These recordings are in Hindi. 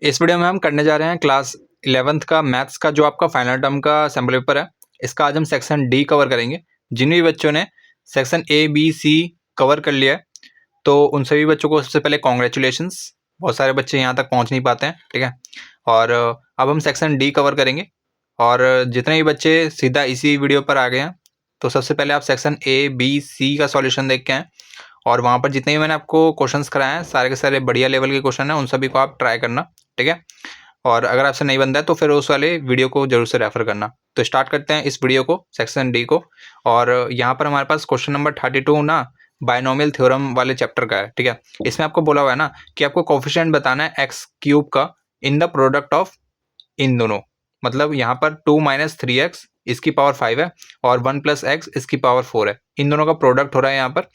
इस वीडियो में हम करने जा रहे हैं क्लास 11th का मैथ्स का जो आपका फाइनल टर्म का सैम्पल पेपर है। इसका आज हम सेक्शन डी कवर करेंगे। जिन भी बच्चों ने section A B C cover कर लिया है तो उन सभी बच्चों को सबसे पहले कॉन्ग्रेचुलेशंस। बहुत सारे बच्चे यहाँ तक पहुँच नहीं पाते हैं, ठीक है। और अब हम सेक्शन डी कवर करेंगे और जितने भी बच्चे सीधा इसी वीडियो पर आ गए हैं तो सबसे पहले आप सेक्शन ए बी सी का सॉल्यूशन देख के आएँ और वहाँ पर जितने भी मैंने आपको क्वेश्चंस कराए हैं सारे के सारे बढ़िया लेवल के क्वेश्चन हैं, उन सभी को आप ट्राई करना, ठीक है। और अगर आपसे नहीं बनता है तो फिर उस वाले वीडियो को जरूर से रेफर करना। तो स्टार्ट करते हैं इस वीडियो को, सेक्शन डी को। और यहाँ पर हमारे पास क्वेश्चन नंबर 32 ना बायनोमियल थ्योरम वाले चैप्टर का है, ठीक है। इसमें आपको बोला हुआ है ना कि आपको कोफिशिएंट बताना है एक्स क्यूब का इन द प्रोडक्ट ऑफ इन दोनों। मतलब यहाँ पर 2 - 3x इसकी पावर 5 है और 1 + x इसकी पावर 4 है। इन दोनों का प्रोडक्ट हो रहा है यहाँ पर।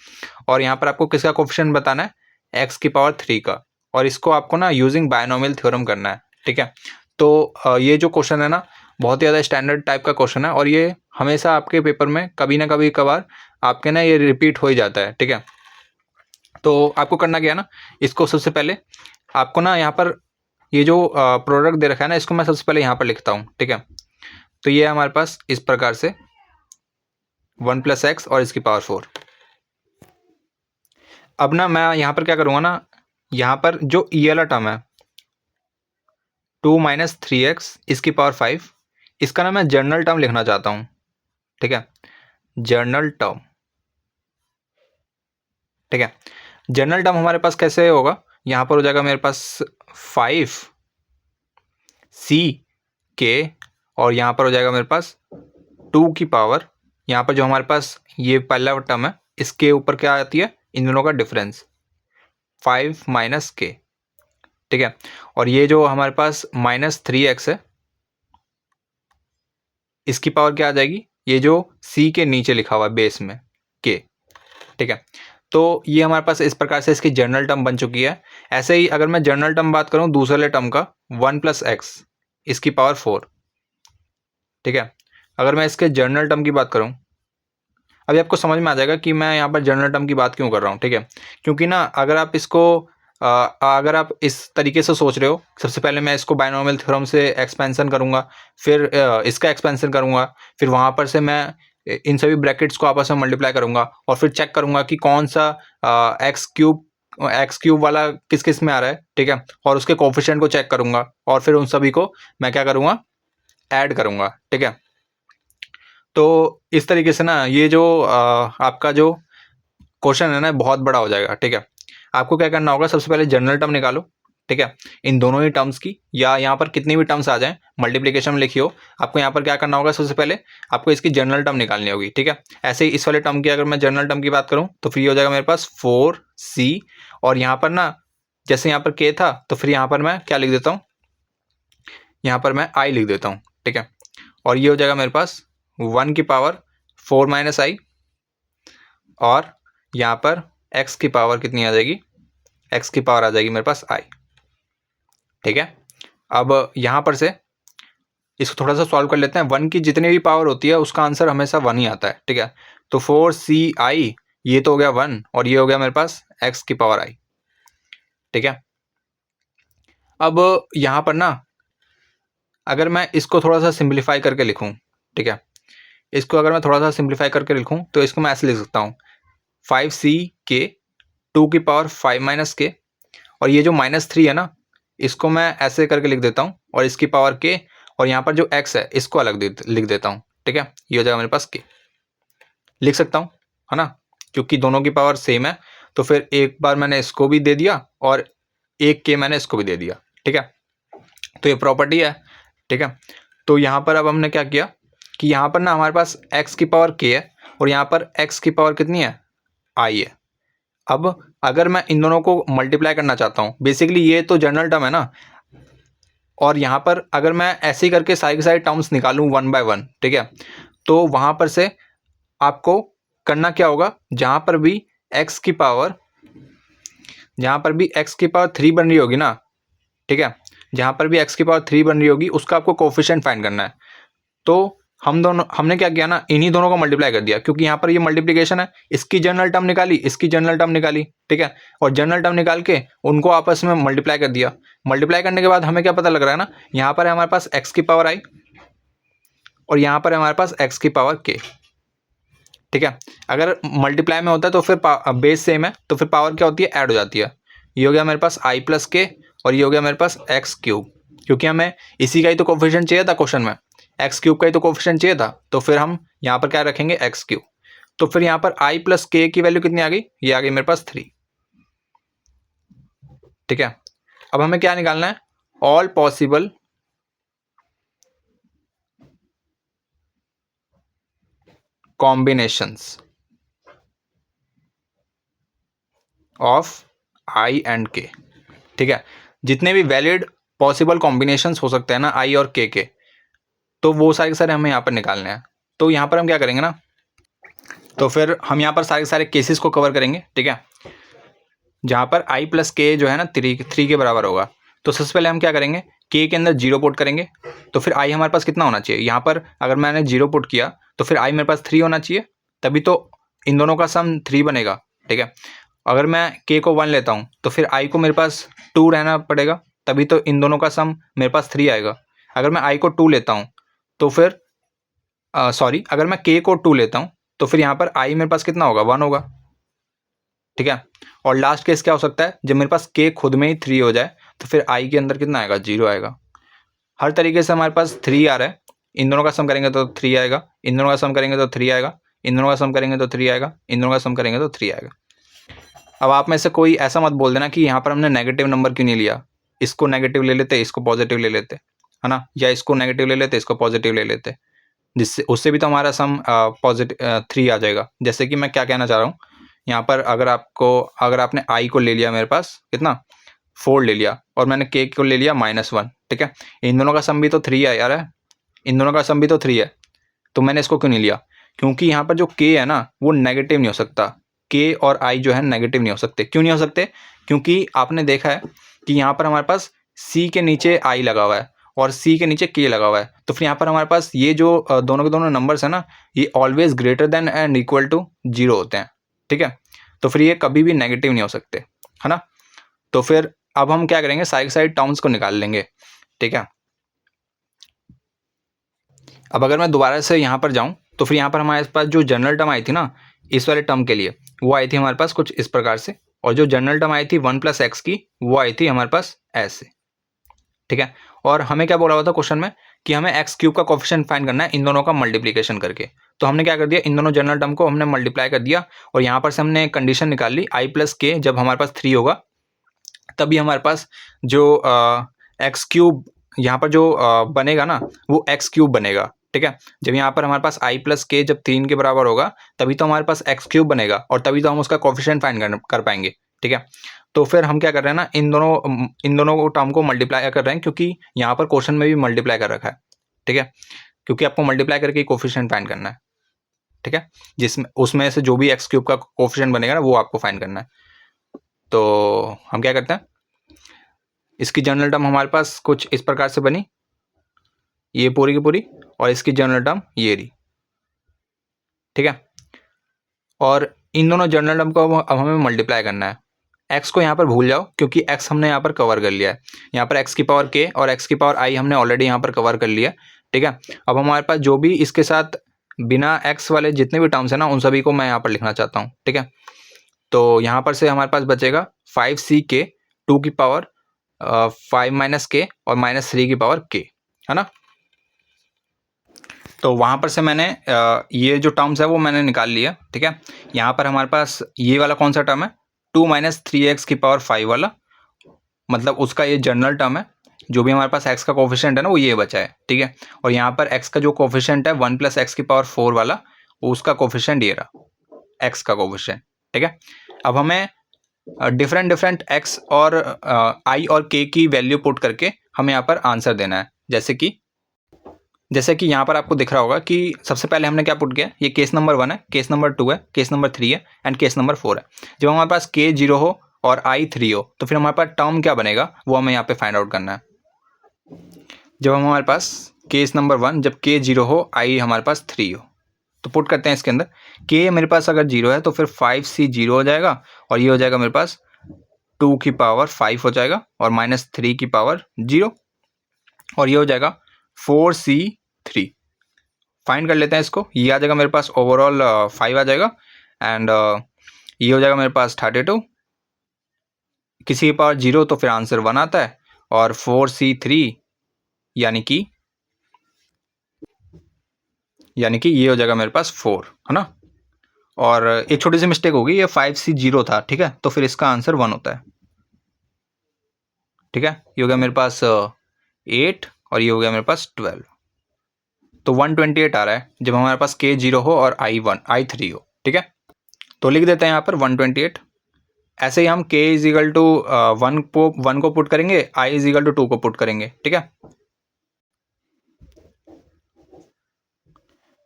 और यहाँ पर आपको किसका कोफिशिएंट बताना है, x की पावर 3 का। और इसको आपको ना यूजिंग बायनोमियल थ्योरम करना है, ठीक है। तो ये जो क्वेश्चन है ना बहुत ही ज़्यादा स्टैंडर्ड टाइप का क्वेश्चन है और ये हमेशा आपके पेपर में कभी ना कभी कभार आपके ना ये रिपीट हो ही जाता है, ठीक है। तो आपको करना क्या है ना, इसको सबसे पहले आपको ना यहाँ पर ये जो प्रोडक्ट दे रखा है ना इसको मैं सबसे पहले यहाँ पर लिखता हूँ, ठीक है। तो ये हमारे पास इस प्रकार से 1 + x और इसकी पावर 4। अब ना मैं यहाँ पर क्या करूँगा ना, यहाँ पर जो ई वाला टर्म है 2 - 3x इसकी पावर 5, इसका ना मैं जर्नल टर्म लिखना चाहता हूँ, ठीक है। जर्नल टर्म, ठीक है। जर्नल टर्म हमारे पास कैसे होगा, यहाँ पर हो जाएगा मेरे पास 5 c k और यहाँ पर हो जाएगा मेरे पास 2 की पावर, यहाँ पर जो हमारे पास ये पहला टर्म है इसके ऊपर क्या आती है, इन दोनों का डिफरेंस 5 - k, ठीक है। और ये जो हमारे पास -3x है इसकी पावर क्या आ जाएगी, ये जो c के नीचे लिखा हुआ है बेस में k, ठीक है। तो ये हमारे पास इस प्रकार से इसकी जर्नल टर्म बन चुकी है। ऐसे ही अगर मैं जर्नल टर्म बात करूं दूसरे टर्म का 1 + x इसकी पावर 4, ठीक है। अगर मैं इसके जर्नल टर्म की बात करूं, अभी आपको समझ में आ जाएगा कि मैं यहाँ पर जर्नल टर्म की बात क्यों कर रहा हूँ, ठीक है। क्योंकि ना अगर आप इसको अगर आप इस तरीके से सोच रहे हो, सबसे पहले मैं इसको बायनोमियल थ्योरम से एक्सपेंशन करूँगा, फिर इसका एक्सपेंशन करूँगा, फिर वहाँ पर से मैं इन सभी ब्रैकेट्स को आपस में मल्टीप्लाई करूँगा और फिर चेक करूँगा कि कौन सा एक्स क्यूब वाला किस किस में आ रहा है, ठीक है। और उसके कोफिशिएंट को चेक करूँगा और फिर उन सभी को मैं क्या करूँगा, ऐड करूँगा, ठीक है। तो इस तरीके से ना ये जो आपका जो क्वेश्चन है ना बहुत बड़ा हो जाएगा, ठीक है। आपको क्या करना होगा, सबसे पहले जनरल टर्म निकालो, ठीक है, इन दोनों ही टर्म्स की, या यहाँ पर कितनी भी टर्म्स आ जाएं मल्टीप्लिकेशन में लिखी हो, आपको यहाँ पर क्या करना होगा, सबसे पहले आपको इसकी जनरल टर्म निकालनी होगी, ठीक है। ऐसे ही इस वाले टर्म की अगर मैं जनरल टर्म की बात करूँ तो फिर ये हो जाएगा मेरे पास 4c और यहाँ पर ना जैसे यहाँ पर k था तो फिर यहाँ पर मैं क्या लिख देता हूँ, यहाँ पर मैं i लिख देता हूँ, ठीक है। और ये हो जाएगा मेरे पास 1 की पावर 4 - i और यहाँ पर x की पावर कितनी आ जाएगी, x की पावर आ जाएगी मेरे पास i, ठीक है। अब यहाँ पर से इसको थोड़ा सा सॉल्व कर लेते हैं। 1 की जितनी भी पावर होती है उसका आंसर हमेशा 1 ही आता है, ठीक है। तो 4ci ये तो हो गया 1 और ये हो गया मेरे पास x की पावर i, ठीक है। अब यहाँ पर ना अगर मैं इसको थोड़ा सा सिंप्लीफाई करके लिखूँ, ठीक है, इसको अगर मैं थोड़ा सा सिंप्लीफाई करके लिखूँ तो इसको मैं ऐसे लिख सकता हूँ 5c k 2 की पावर 5 - k और ये जो -3 है ना इसको मैं ऐसे करके लिख देता हूँ और इसकी पावर k और यहाँ पर जो x है इसको अलग लिख देता हूँ, ठीक है। ये हो जाएगा मेरे पास k, लिख सकता हूँ, है ना, क्योंकि दोनों की पावर सेम है। तो फिर एक बार मैंने इसको भी दे दिया और एक k मैंने इसको भी दे दिया, ठीक है। तो ये प्रॉपर्टी है, ठीक है। तो यहाँ पर अब हमने क्या किया कि यहाँ पर ना हमारे पास x की पावर k है और यहाँ पर x की पावर कितनी है, i है। अब अगर मैं इन दोनों को मल्टीप्लाई करना चाहता हूँ, बेसिकली ये तो जनरल टर्म है ना, और यहाँ पर अगर मैं ऐसे ही करके सारी की सारी टर्म्स निकालूँ 1 बाय 1, ठीक है, तो वहाँ पर से आपको करना क्या होगा, जहाँ पर भी x की पावर 3 बन रही होगी ना, ठीक है, जहाँ पर भी x की पावर 3 बन रही होगी उसका आपको कोफिशिएंट फाइंड करना है। तो हमने क्या किया ना, इन्हीं दोनों को मल्टीप्लाई कर दिया, क्योंकि यहाँ पर ये मल्टीप्लिकेशन है, इसकी जनरल टर्म निकाली, इसकी जनरल टर्म निकाली, ठीक है, और जनरल टर्म निकाल के उनको आपस में मल्टीप्लाई कर दिया। मल्टीप्लाई करने के बाद हमें क्या पता लग रहा है ना, यहाँ पर है हमारे पास एक्स की पावर आई और यहाँ पर है हमारे पास एक्स की पावर के, ठीक है। अगर मल्टीप्लाई में होता है तो फिर बेस सेम है तो फिर पावर क्या होती है, ऐड हो जाती है। ये हो गया मेरे पास आई प्लस के और ये हो गया मेरे पास एक्स क्यूब, क्योंकि हमें इसी का ही तो कोफिशिएंट चाहिए था क्वेश्चन में, एक्स क्यूब का ही तो कोफिशिएंट चाहिए था, तो फिर हम यहाँ पर क्या रखेंगे, एक्स क्यूब। तो फिर यहाँ पर आई प्लस के की वैल्यू कितनी आ गई, ये आ गई मेरे पास 3, ठीक है। अब हमें क्या निकालना है, all possible combinations of I and के, ठीक है। जितने भी वैलिड पॉसिबल कॉम्बिनेशंस हो सकते हैं ना आई और के, तो वो सारे के सारे हमें यहाँ पर निकालने हैं। तो यहाँ पर हम क्या करेंगे ना, तो फिर हम यहाँ पर सारे के सारे केसेस को कवर करेंगे, ठीक है, जहाँ पर आई प्लस के जो है ना 3 के बराबर होगा। तो सबसे पहले हम क्या करेंगे, के अंदर 0 पुट करेंगे, तो फिर आई हमारे पास कितना होना चाहिए, यहाँ पर अगर मैंने 0 पुट किया तो फिर आई मेरे पास 3 होना चाहिए, तभी तो इन दोनों का सम 3 बनेगा, ठीक है। अगर मैं के को 1 लेता हूँ तो फिर आई को मेरे पास 2 रहना पड़ेगा, तभी तो इन दोनों का सम मेरे पास 3 आएगा। अगर मैं आई को 2 लेता हूँ तो फिर अगर मैं के को 2 लेता हूँ तो फिर यहाँ पर आई मेरे पास कितना होगा, 1 होगा, ठीक है। और लास्ट केस क्या हो सकता है, जब मेरे पास के खुद में ही 3 हो जाए तो फिर आई के अंदर कितना आएगा, 0 आएगा। हर तरीके से हमारे पास 3 आ रहा है, इन दोनों का सम करेंगे तो 3 आएगा, इन दोनों का सम करेंगे तो 3 आएगा, इन दोनों का सम करेंगे तो 3 आएगा, इन दोनों का सम करेंगे तो 3 आएगा। अब आप में से कोई ऐसा मत बोल देना कि यहाँ पर हमने नेगेटिव नंबर क्यों नहीं लिया, इसको नेगेटिव ले लेते, इसको पॉजिटिव ले लेते, है ना, या इसको नेगेटिव ले लेते, इसको पॉजिटिव ले लेते, जिससे उससे भी तो हमारा सम पॉजिटिव 3 आ जाएगा। जैसे कि मैं क्या कहना चाह रहा हूँ, यहाँ पर अगर आपने आई को ले लिया, मेरे पास कितना 4 ले लिया, और मैंने के को ले लिया -1, ठीक है, इन दोनों का सम भी तो 3 है यार, इन दोनों का सम भी तो 3 है, तो मैंने इसको क्यों नहीं लिया, क्योंकि यहाँ पर जो के है ना वो नेगेटिव नहीं हो सकता, के और आई जो है नेगेटिव नहीं हो सकते। क्यों नहीं हो सकते, क्योंकि आपने देखा है कि यहाँ पर हमारे पास सी के नीचे आई लगा हुआ है और सी के नीचे के लगा हुआ है, तो फिर यहाँ पर हमारे पास ये जो दोनों के दोनों नंबर्स है ना, ये always greater than and equal to 0 होते हैं, ठीक है। तो फिर ये कभी भी नेगेटिव नहीं हो सकते, है ना। तो फिर अब हम क्या करेंगे, साइड साइड टर्म्स को निकाल लेंगे, ठीक है। अब अगर मैं दोबारा से यहाँ पर जाऊँ तो फिर यहाँ पर हमारे पास जो जनरल टर्म आई थी ना इस वाले टर्म के लिए, वो आई थी हमारे पास कुछ इस प्रकार से, और जो जनरल टर्म आई थी 1 + x की, वो आई थी हमारे पास ऐसे, ठीक है। और हमें क्या बोला हुआ था क्वेश्चन में कि हमें एक्स क्यूब का कोफिशिएंट फाइंड करना है इन दोनों का मल्टीप्लिकेशन करके। तो हमने क्या कर दिया, इन दोनों जनरल टर्म को हमने मल्टीप्लाई कर दिया और यहाँ पर से हमने कंडीशन निकाल ली, आई प्लस के जब हमारे पास 3 होगा तभी हमारे पास जो एक्स क्यूब यहाँ पर जो बनेगा ना वो एक्स क्यूब बनेगा, ठीक है। जब यहाँ पर हमारे पास आई प्लस के जब 3 के बराबर होगा तभी तो हमारे पास एक्स क्यूब बनेगा और तभी तो हम उसका कोफिशिएंट फाइंड कर पाएंगे, ठीक है। तो फिर हम क्या कर रहे हैं ना, इन दोनों टर्म को मल्टीप्लाई कर रहे हैं, क्योंकि यहाँ पर क्वेश्चन में भी मल्टीप्लाई कर रखा है, ठीक है, क्योंकि आपको मल्टीप्लाई करके कोफिशिएंट फाइंड करना है, ठीक है, जिसमें उसमें से जो भी एक्स क्यूब का कोफिशिएंट बनेगा ना वो आपको फाइंड करना है। तो हम क्या करते हैं, इसकी जनरल टर्म हमारे पास कुछ इस प्रकार से बनी, ये पूरी की पूरी, और इसकी जनरल टर्म ये रही, ठीक है। और इन दोनों जनरल टर्म को अब हमें मल्टीप्लाई करना है। एक्स को यहाँ पर भूल जाओ क्योंकि एक्स हमने यहाँ पर कवर कर लिया है, यहाँ पर एक्स की पावर के और एक्स की पावर आई हमने ऑलरेडी यहाँ पर कवर कर लिया, ठीक है। अब हमारे पास जो भी इसके साथ बिना एक्स वाले जितने भी टर्म्स हैं ना उन सभी को मैं यहाँ पर लिखना चाहता हूँ, ठीक है। तो यहाँ पर से हमारे पास बचेगा 5c के 2 की पावर 5 - के और -3 की पावर के, है ना। तो वहाँ पर से मैंने ये जो टर्म्स है वो मैंने निकाल लिया, ठीक है। यहाँ पर हमारे पास ये वाला कौन सा टर्म है, 2 - 3x की पावर 5 वाला, मतलब उसका ये जनरल टर्म है। जो भी हमारे पास x का कोफिशिएंट है ना वो ये बचा है, ठीक है। और यहाँ पर x का जो कोफिशिएंट है 1 + x की पावर 4 वाला, उसका कोफिशिएंट ये रहा, x का कोफिशिएंट, ठीक है। अब हमें डिफरेंट x और i और k की वैल्यू पुट करके हमें यहाँ पर आंसर देना है। जैसे कि यहाँ पर आपको दिख रहा होगा कि सबसे पहले हमने क्या पुट किया, ये केस नंबर 1 है, केस नंबर 2 है, केस नंबर 3 है एंड केस नंबर 4 है। जब हमारे पास k 0 हो और i 3 हो तो फिर हमारे पास टर्म क्या बनेगा वो हमें यहाँ पे फाइंड आउट करना है। जब हमारे पास केस नंबर 1 जब k 0 हो, i हमारे पास 3 हो। तो पुट करते हैं इसके अंदर, k मेरे पास अगर 0 है तो फिर 5c 0 हो जाएगा और ये हो जाएगा मेरे पास 2 की पावर 5 हो जाएगा और -3 की पावर 0 और ये हो जाएगा 4c3। फाइंड कर लेते हैं इसको, ये आ जाएगा मेरे पास ओवरऑल 5 आ जाएगा एंड ये हो जाएगा मेरे पास 32, किसी की पावर 0 तो फिर आंसर 1 आता है और 4c3 यानी कि ये हो जाएगा मेरे पास 4, है ना। और एक छोटी सी मिस्टेक होगी, ये 5c 0 था, ठीक है, तो फिर इसका आंसर 1 होता है, ठीक है। ये हो गया मेरे पास 8 और ये हो गया मेरे पास 12, तो 128 आ रहा है जब हमारे पास k 0 हो और i 3 हो, ठीक है। तो लिख देते हैं यहाँ पर 128। ऐसे ही हम k इज इक्वल टू 1 को पुट करेंगे, i इज इक्वल टू 2 को पुट करेंगे, ठीक है।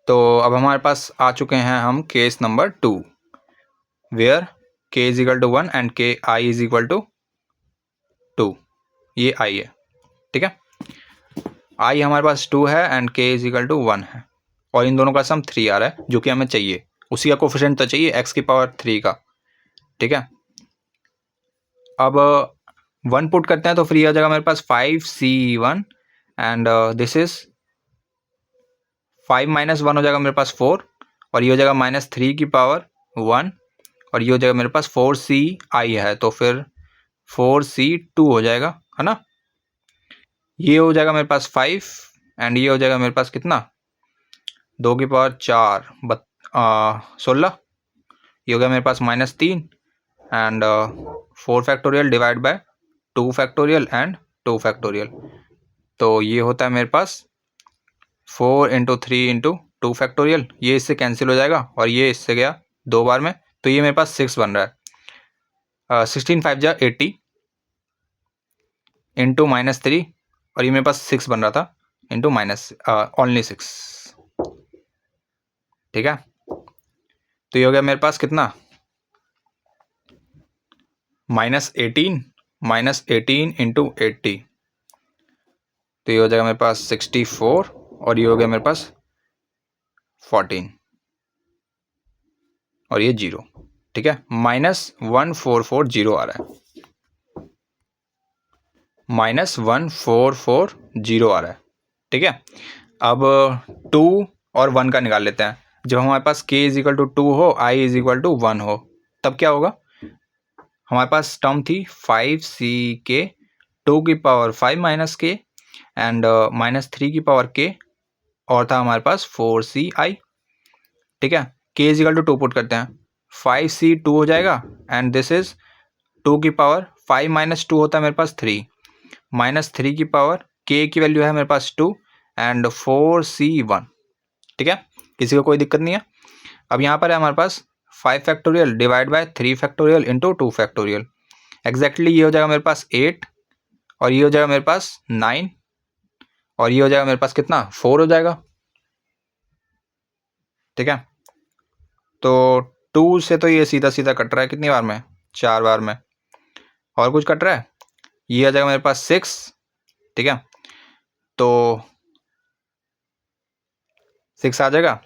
तो अब हमारे पास आ चुके हैं हम case number 2 where k is equal to 1 and k i is equal to 2, ये i है, ठीक है। i हमारे पास 2 है and k is equal to 1 है और इन दोनों का सम 3 आ रहा है जो कि हमें चाहिए, उसी का कोफिशिएंट तो चाहिए x की पावर 3 का, ठीक है। अब 1 पुट करते हैं तो फिर ये आ जाएगा मेरे पास 5c1 एंड दिस इज 5 - 1 हो जाएगा मेरे पास 4 और ये हो जाएगा -3 की पावर 1 और ये हो जाएगा मेरे पास 4ci है तो फिर 4c2 हो जाएगा, है ना। ये हो जाएगा मेरे पास 5 एंड ये हो जाएगा मेरे पास कितना, 2 की पावर 4 16, ये हो गया मेरे पास -3 and 4 factorial divide by 2 factorial and 2 factorial, तो ये होता है मेरे पास 4 × 3 × 2 फैक्टोरियल, ये इससे कैंसिल हो जाएगा और ये इससे गया 2 बार में, तो ये मेरे पास 6 बन रहा है। 16 5 जा 80 इंटू -3 और ये मेरे पास 6 बन रहा था इंटू ओनली 6, ठीक है। तो ये हो गया मेरे पास कितना, -18 इंटू 80, तो ये हो जाएगा मेरे पास 64 और ये हो गया मेरे पास 14 और ये 0, ठीक है। -1440 आ रहा है, -1440 आ रहा है, ठीक है। अब 2 और 1 का निकाल लेते हैं। जब हमारे पास k इज इक्वल टू 2 हो, i इज इक्वल टू 1 हो, तब क्या होगा, हमारे पास टर्म थी 5ck 2 की पावर 5 माइनस k एंड -3 की पावर k और था हमारे पास 4ci, ठीक है। k is equal to 2 put करते हैं, 5c 2 हो जाएगा एंड दिस इज 2 की पावर 5 - 2 होता है मेरे पास 3 -3 की पावर k की वैल्यू है मेरे पास 2 एंड 4c1, ठीक है। किसी को कोई दिक्कत नहीं है। अब यहाँ पर है हमारे पास 5 factorial divide by 3 factorial into 2 factorial, exactly ये हो जाएगा मेरे पास 8 और ये हो जाएगा मेरे पास 9 और ये हो जाएगा मेरे पास कितना 4 हो जाएगा, ठीक है। तो 2 से तो ये सीधा सीधा कट रहा है कितनी बार में, 4 बार में, और कुछ कट रहा है, ये आ जाएगा मेरे पास 6, ठीक है। तो 6 आ जाएगा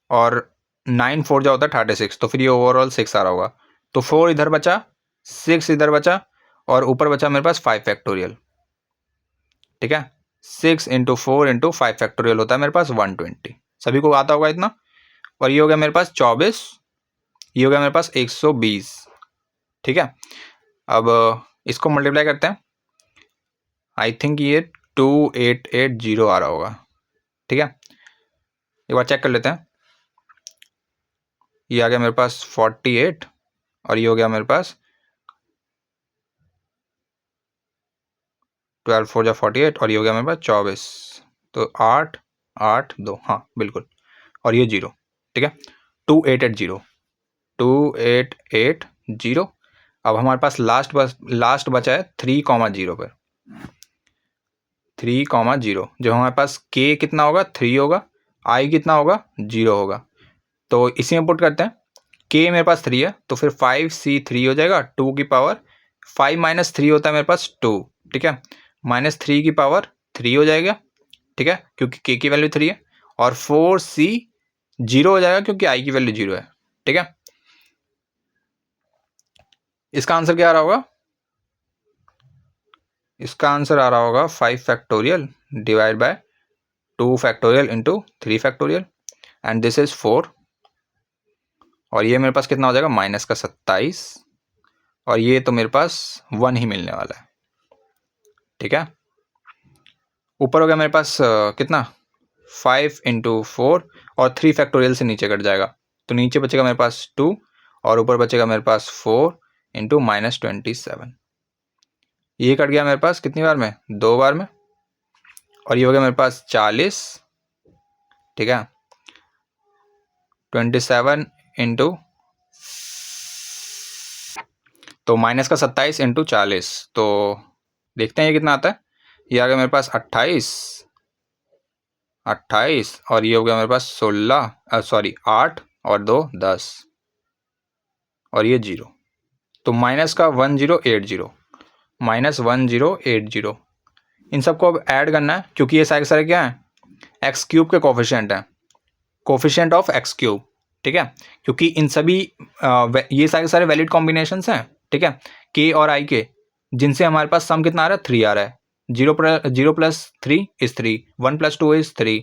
और 9 4 जो होता है 36, तो फिर ये ओवरऑल 6 आ रहा होगा, तो 4 इधर बचा, 6 इधर बचा और ऊपर बचा मेरे पास 5 फैक्टोरियल, ठीक है। 6 × 4 × 5 फैक्टोरियल होता है मेरे पास 120, सभी को आता होगा इतना, और ये हो गया मेरे पास 24, ये हो गया मेरे पास 120, ठीक है। अब इसको मल्टीप्लाई करते हैं, आई थिंक ये 2880 आ रहा होगा, ठीक है। एक बार चेक कर लेते हैं, ये आ गया मेरे पास 48 और ये हो गया मेरे पास 12 4 जा 48 और ये हो गया मेरे पास 24, तो 8 8 2, हाँ बिल्कुल, और ये 0, ठीक है। 2880। अब हमारे पास लास्ट बचा है 3,0 पर, 3,0, जब हमारे पास k कितना होगा 3 होगा, i कितना होगा 0 होगा, तो इसी में पुट करते हैं। k मेरे पास 3 है तो फिर 5c3 हो जाएगा, 2 की पावर 5 - 3 होता है मेरे पास 2, ठीक है, -3 की पावर 3 हो जाएगा ठीक है, क्योंकि k की वैल्यू 3 है, और 4c 0 हो जाएगा क्योंकि i की वैल्यू 0 है। ठीक है, इसका आंसर क्या आ रहा होगा? इसका आंसर आ रहा होगा 5 factorial divide by 2 factorial into 3 factorial, and this is 4, और ये मेरे पास कितना हो जाएगा -27, और ये तो मेरे पास 1 ही मिलने वाला है। ठीक है, ऊपर हो गया मेरे पास कितना 5 इंटू 4, और 3 फैक्टोरियल से नीचे कट जाएगा, तो नीचे बचेगा मेरे पास 2, और ऊपर बचेगा मेरे पास 4 इंटू -27। ये कट गया मेरे पास कितनी बार में? 2 बार में, और ये हो गया मेरे पास 40। ठीक है, 27 इंटू, तो माइनस का 27 इंटू 40, तो देखते हैं ये कितना आता है। ये आ गया मेरे पास 28, और ये हो गया मेरे पास 16, सॉरी 8 और 2 10, और ये 0, तो माइनस का 1080, -1080। इन सबको अब ऐड करना है, क्योंकि ये सारे क्या है, एक्स क्यूब के कोफिशिएंट हैं, कोफिशिएंट ऑफ एक्स क्यूब। ठीक है, क्योंकि इन सभी ये सारे वैलिड कॉम्बिनेशंस हैं। ठीक है, के और आई के, जिनसे हमारे पास सम कितना आ रहा है? 3 आ रहा है। 0 plus 3 is 3, 1 plus 2 is 3,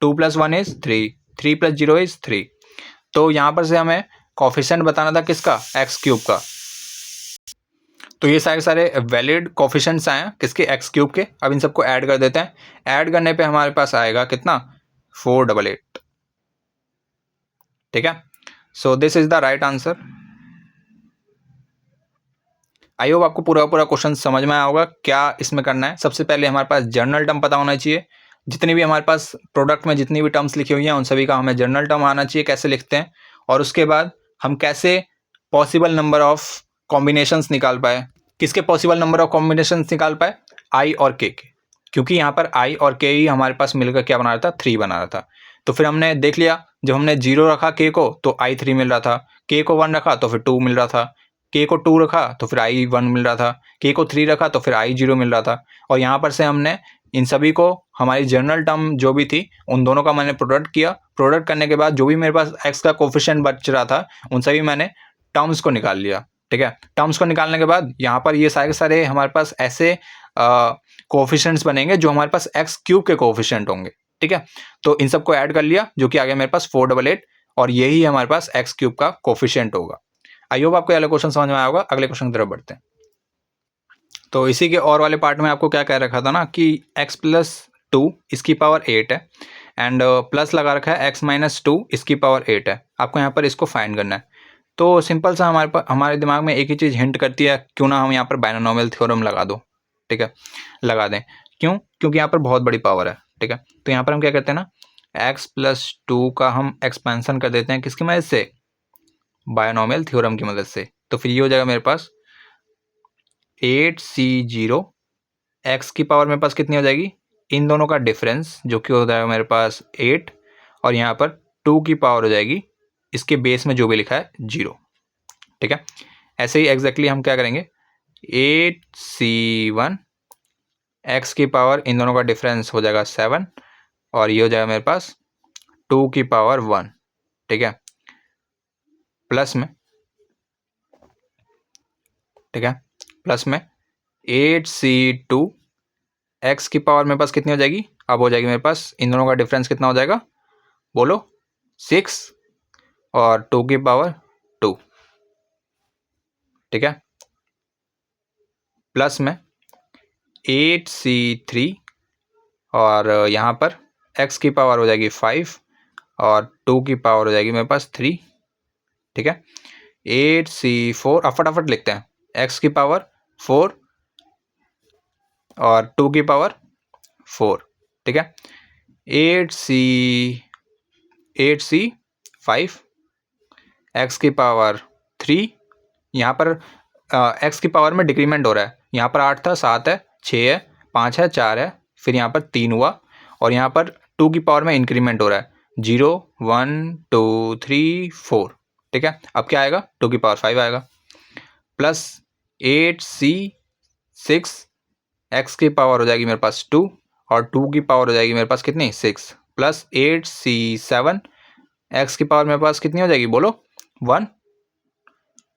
2 plus 1 is 3, 3 plus 0 is 3। तो यहाँ पर से हमें कोफिशिएंट बताना था किसका? एक्स क्यूब का। तो ये सारे वैलिड कोफिशिएंट्स आए हैं किसके? एक्स क्यूब के। अब इन सबको ऐड कर देते हैं। ऐड करने पे हमारे पास आएगा कितना? 488। ठीक है, so this is the right answer. I hope आपको पूरा क्वेश्चन समझ में आया होगा। क्या इसमें करना है? सबसे पहले हमारे पास जर्नल टर्म पता होना चाहिए। जितनी भी हमारे पास प्रोडक्ट में जितनी भी टर्म्स लिखी हुई हैं उन सभी का हमें जर्नल टर्म आना चाहिए, कैसे लिखते हैं, और उसके बाद हम कैसे पॉसिबल नंबर ऑफ कॉम्बिनेशंस निकाल पाए। किसके पॉसिबल नंबर ऑफ कॉम्बिनेशंस निकाल पाए? आई और के, क्योंकि यहाँ पर आई और के ही हमारे पास मिलकर क्या बना रहा था? 3 बना रहा था। तो फिर हमने देख लिया, जब हमने 0 रखा के को तो आई 3 मिल रहा था, के को 1 रखा तो फिर 2 मिल रहा था, के को 2 रखा तो फिर आई 1 मिल रहा था, के को 3 रखा तो फिर आई 0 मिल रहा था। और यहाँ पर से हमने इन सभी को, हमारी जनरल टर्म जो भी थी उन दोनों का मैंने प्रोडक्ट किया। प्रोडक्ट करने के बाद जो भी मेरे पास एक्स का कोफिशिएंट बच रहा था उन सभी मैंने टर्म्स को निकाल लिया। ठीक है, टर्म्स को निकालने के बाद यहाँ पर ये सारे हमारे पास ऐसे कोफिशिएंट्स बनेंगे जो हमारे पास एक्स क्यूब के कोफिशिएंट होंगे। ठीक है, तो इन सबको ऐड कर लिया, जो कि आ गया मेरे पास 488, और यही हमारे पास एक्स क्यूब का कोफिशिएंट होगा। आई होप आपको ये क्वेश्चन समझ में आया होगा। अगले क्वेश्चन की तरफ बढ़ते हैं। तो इसी के और वाले पार्ट में आपको क्या कह रखा था ना कि x प्लस 2 इसकी पावर 8 है, एंड प्लस लगा रखा है x माइनस 2 इसकी पावर 8 है। आपको यहाँ पर इसको फाइंड करना है। तो सिंपल सा हमारे दिमाग में एक ही चीज़ हिंट करती है, क्यों ना हम यहाँ पर बायनोमियल थ्योरम लगा दो। ठीक है, लगा दें। क्यों? क्योंकि यहाँ पर बहुत बड़ी पावर है। ठीक है, तो यहाँ पर हम क्या करते हैं ना, x प्लस 2 का हम एक्सपेंशन कर देते हैं किसकी मदद से? बायनोमियल थ्योरम की मदद से। तो फिर ये हो जाएगा मेरे पास 8c0, x की पावर मेरे पास कितनी हो जाएगी? इन दोनों का डिफरेंस जो कि हो जाएगा मेरे पास 8, और यहाँ पर 2 की पावर हो जाएगी इसके बेस में जो भी लिखा है 0। ठीक है, ऐसे ही एग्जैक्टली हम क्या करेंगे, 8c1, x की पावर इन दोनों का डिफरेंस हो जाएगा 7, और ये हो जाएगा मेरे पास 2 की पावर 1। ठीक है, प्लस में, ठीक है, प्लस में 8c2, x की पावर मेरे पास कितनी हो जाएगी? अब हो जाएगी मेरे पास इन दोनों का डिफरेंस कितना हो जाएगा? बोलो, 6, और 2 की पावर 2। ठीक है, प्लस में 8c3, और यहाँ पर x की पावर हो जाएगी 5, और 2 की पावर हो जाएगी मेरे पास 3। ठीक है, 8c4, अब फटाफट लिखते हैं, x की पावर 4 और 2 की पावर 4। ठीक है, 8c5, x की पावर 3, यहाँ पर x की पावर में डिक्रीमेंट हो रहा है। यहाँ पर 8 था, 7 है, 6 है, 5 है, 4 है, फिर यहाँ पर 3 हुआ, और यहाँ पर 2 की पावर में इंक्रीमेंट हो रहा है, 0 1 2 3 4। ठीक है, अब क्या आएगा? 2 की पावर 5 आएगा, प्लस 8c6, x की पावर हो जाएगी मेरे पास 2, और 2 की पावर हो जाएगी मेरे पास कितनी 6 प्लस 8c7 x की पावर मेरे पास कितनी हो जाएगी बोलो 1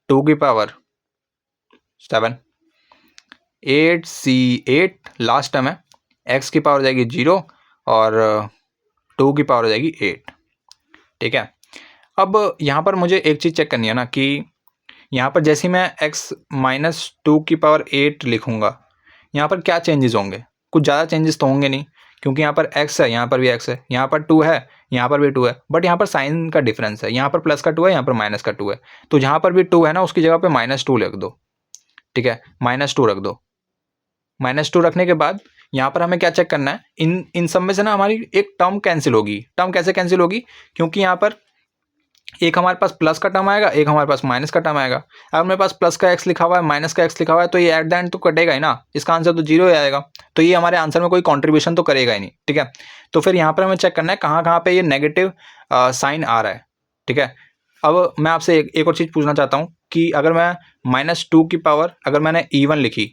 2 की पावर 7 8c8 लास्ट टर्म है x की पावर हो जाएगी 0 और 2 की पावर हो जाएगी 8। ठीक है, अब यहाँ पर मुझे एक चीज़ चेक करनी है ना कि यहाँ पर जैसे ही मैं x माइनस 2 की पावर 8 लिखूँगा यहाँ पर क्या चेंजेस होंगे, कुछ ज़्यादा चेंजेस तो होंगे नहीं, क्योंकि यहाँ पर x है, यहाँ पर भी x है, यहाँ पर 2 है, यहाँ पर भी 2 है, बट यहाँ पर साइन का डिफरेंस है, यहाँ पर प्लस का 2 है, यहाँ पर माइनस का 2 है, तो जहाँ पर भी 2 है ना उसकी जगह पे -2 लिख दो। ठीक है, -2 रख दो। -2 रखने के बाद यहाँ पर हमें क्या चेक करना है, इन सब में से ना हमारी एक टर्म कैंसिल होगी। टर्म कैसे कैंसिल होगी, क्योंकि यहाँ पर एक हमारे पास प्लस का टर्म आएगा, एक हमारे पास माइनस का टर्म आएगा। अगर मेरे पास प्लस का x लिखा हुआ है, माइनस का x लिखा हुआ है, तो ये एट द एंड तो कटेगा ही ना, इसका आंसर तो 0 ही आएगा, तो ये हमारे आंसर में कोई कॉन्ट्रीब्यूशन तो करेगा ही नहीं। ठीक है, तो फिर यहाँ पर हमें चेक करना है कहाँ कहाँ पे ये नेगेटिव साइन आ रहा है। ठीक है, अब मैं आपसे एक और चीज़ पूछना चाहता हूँ कि अगर मैं -2 की पावर अगर मैंने इवन लिखी,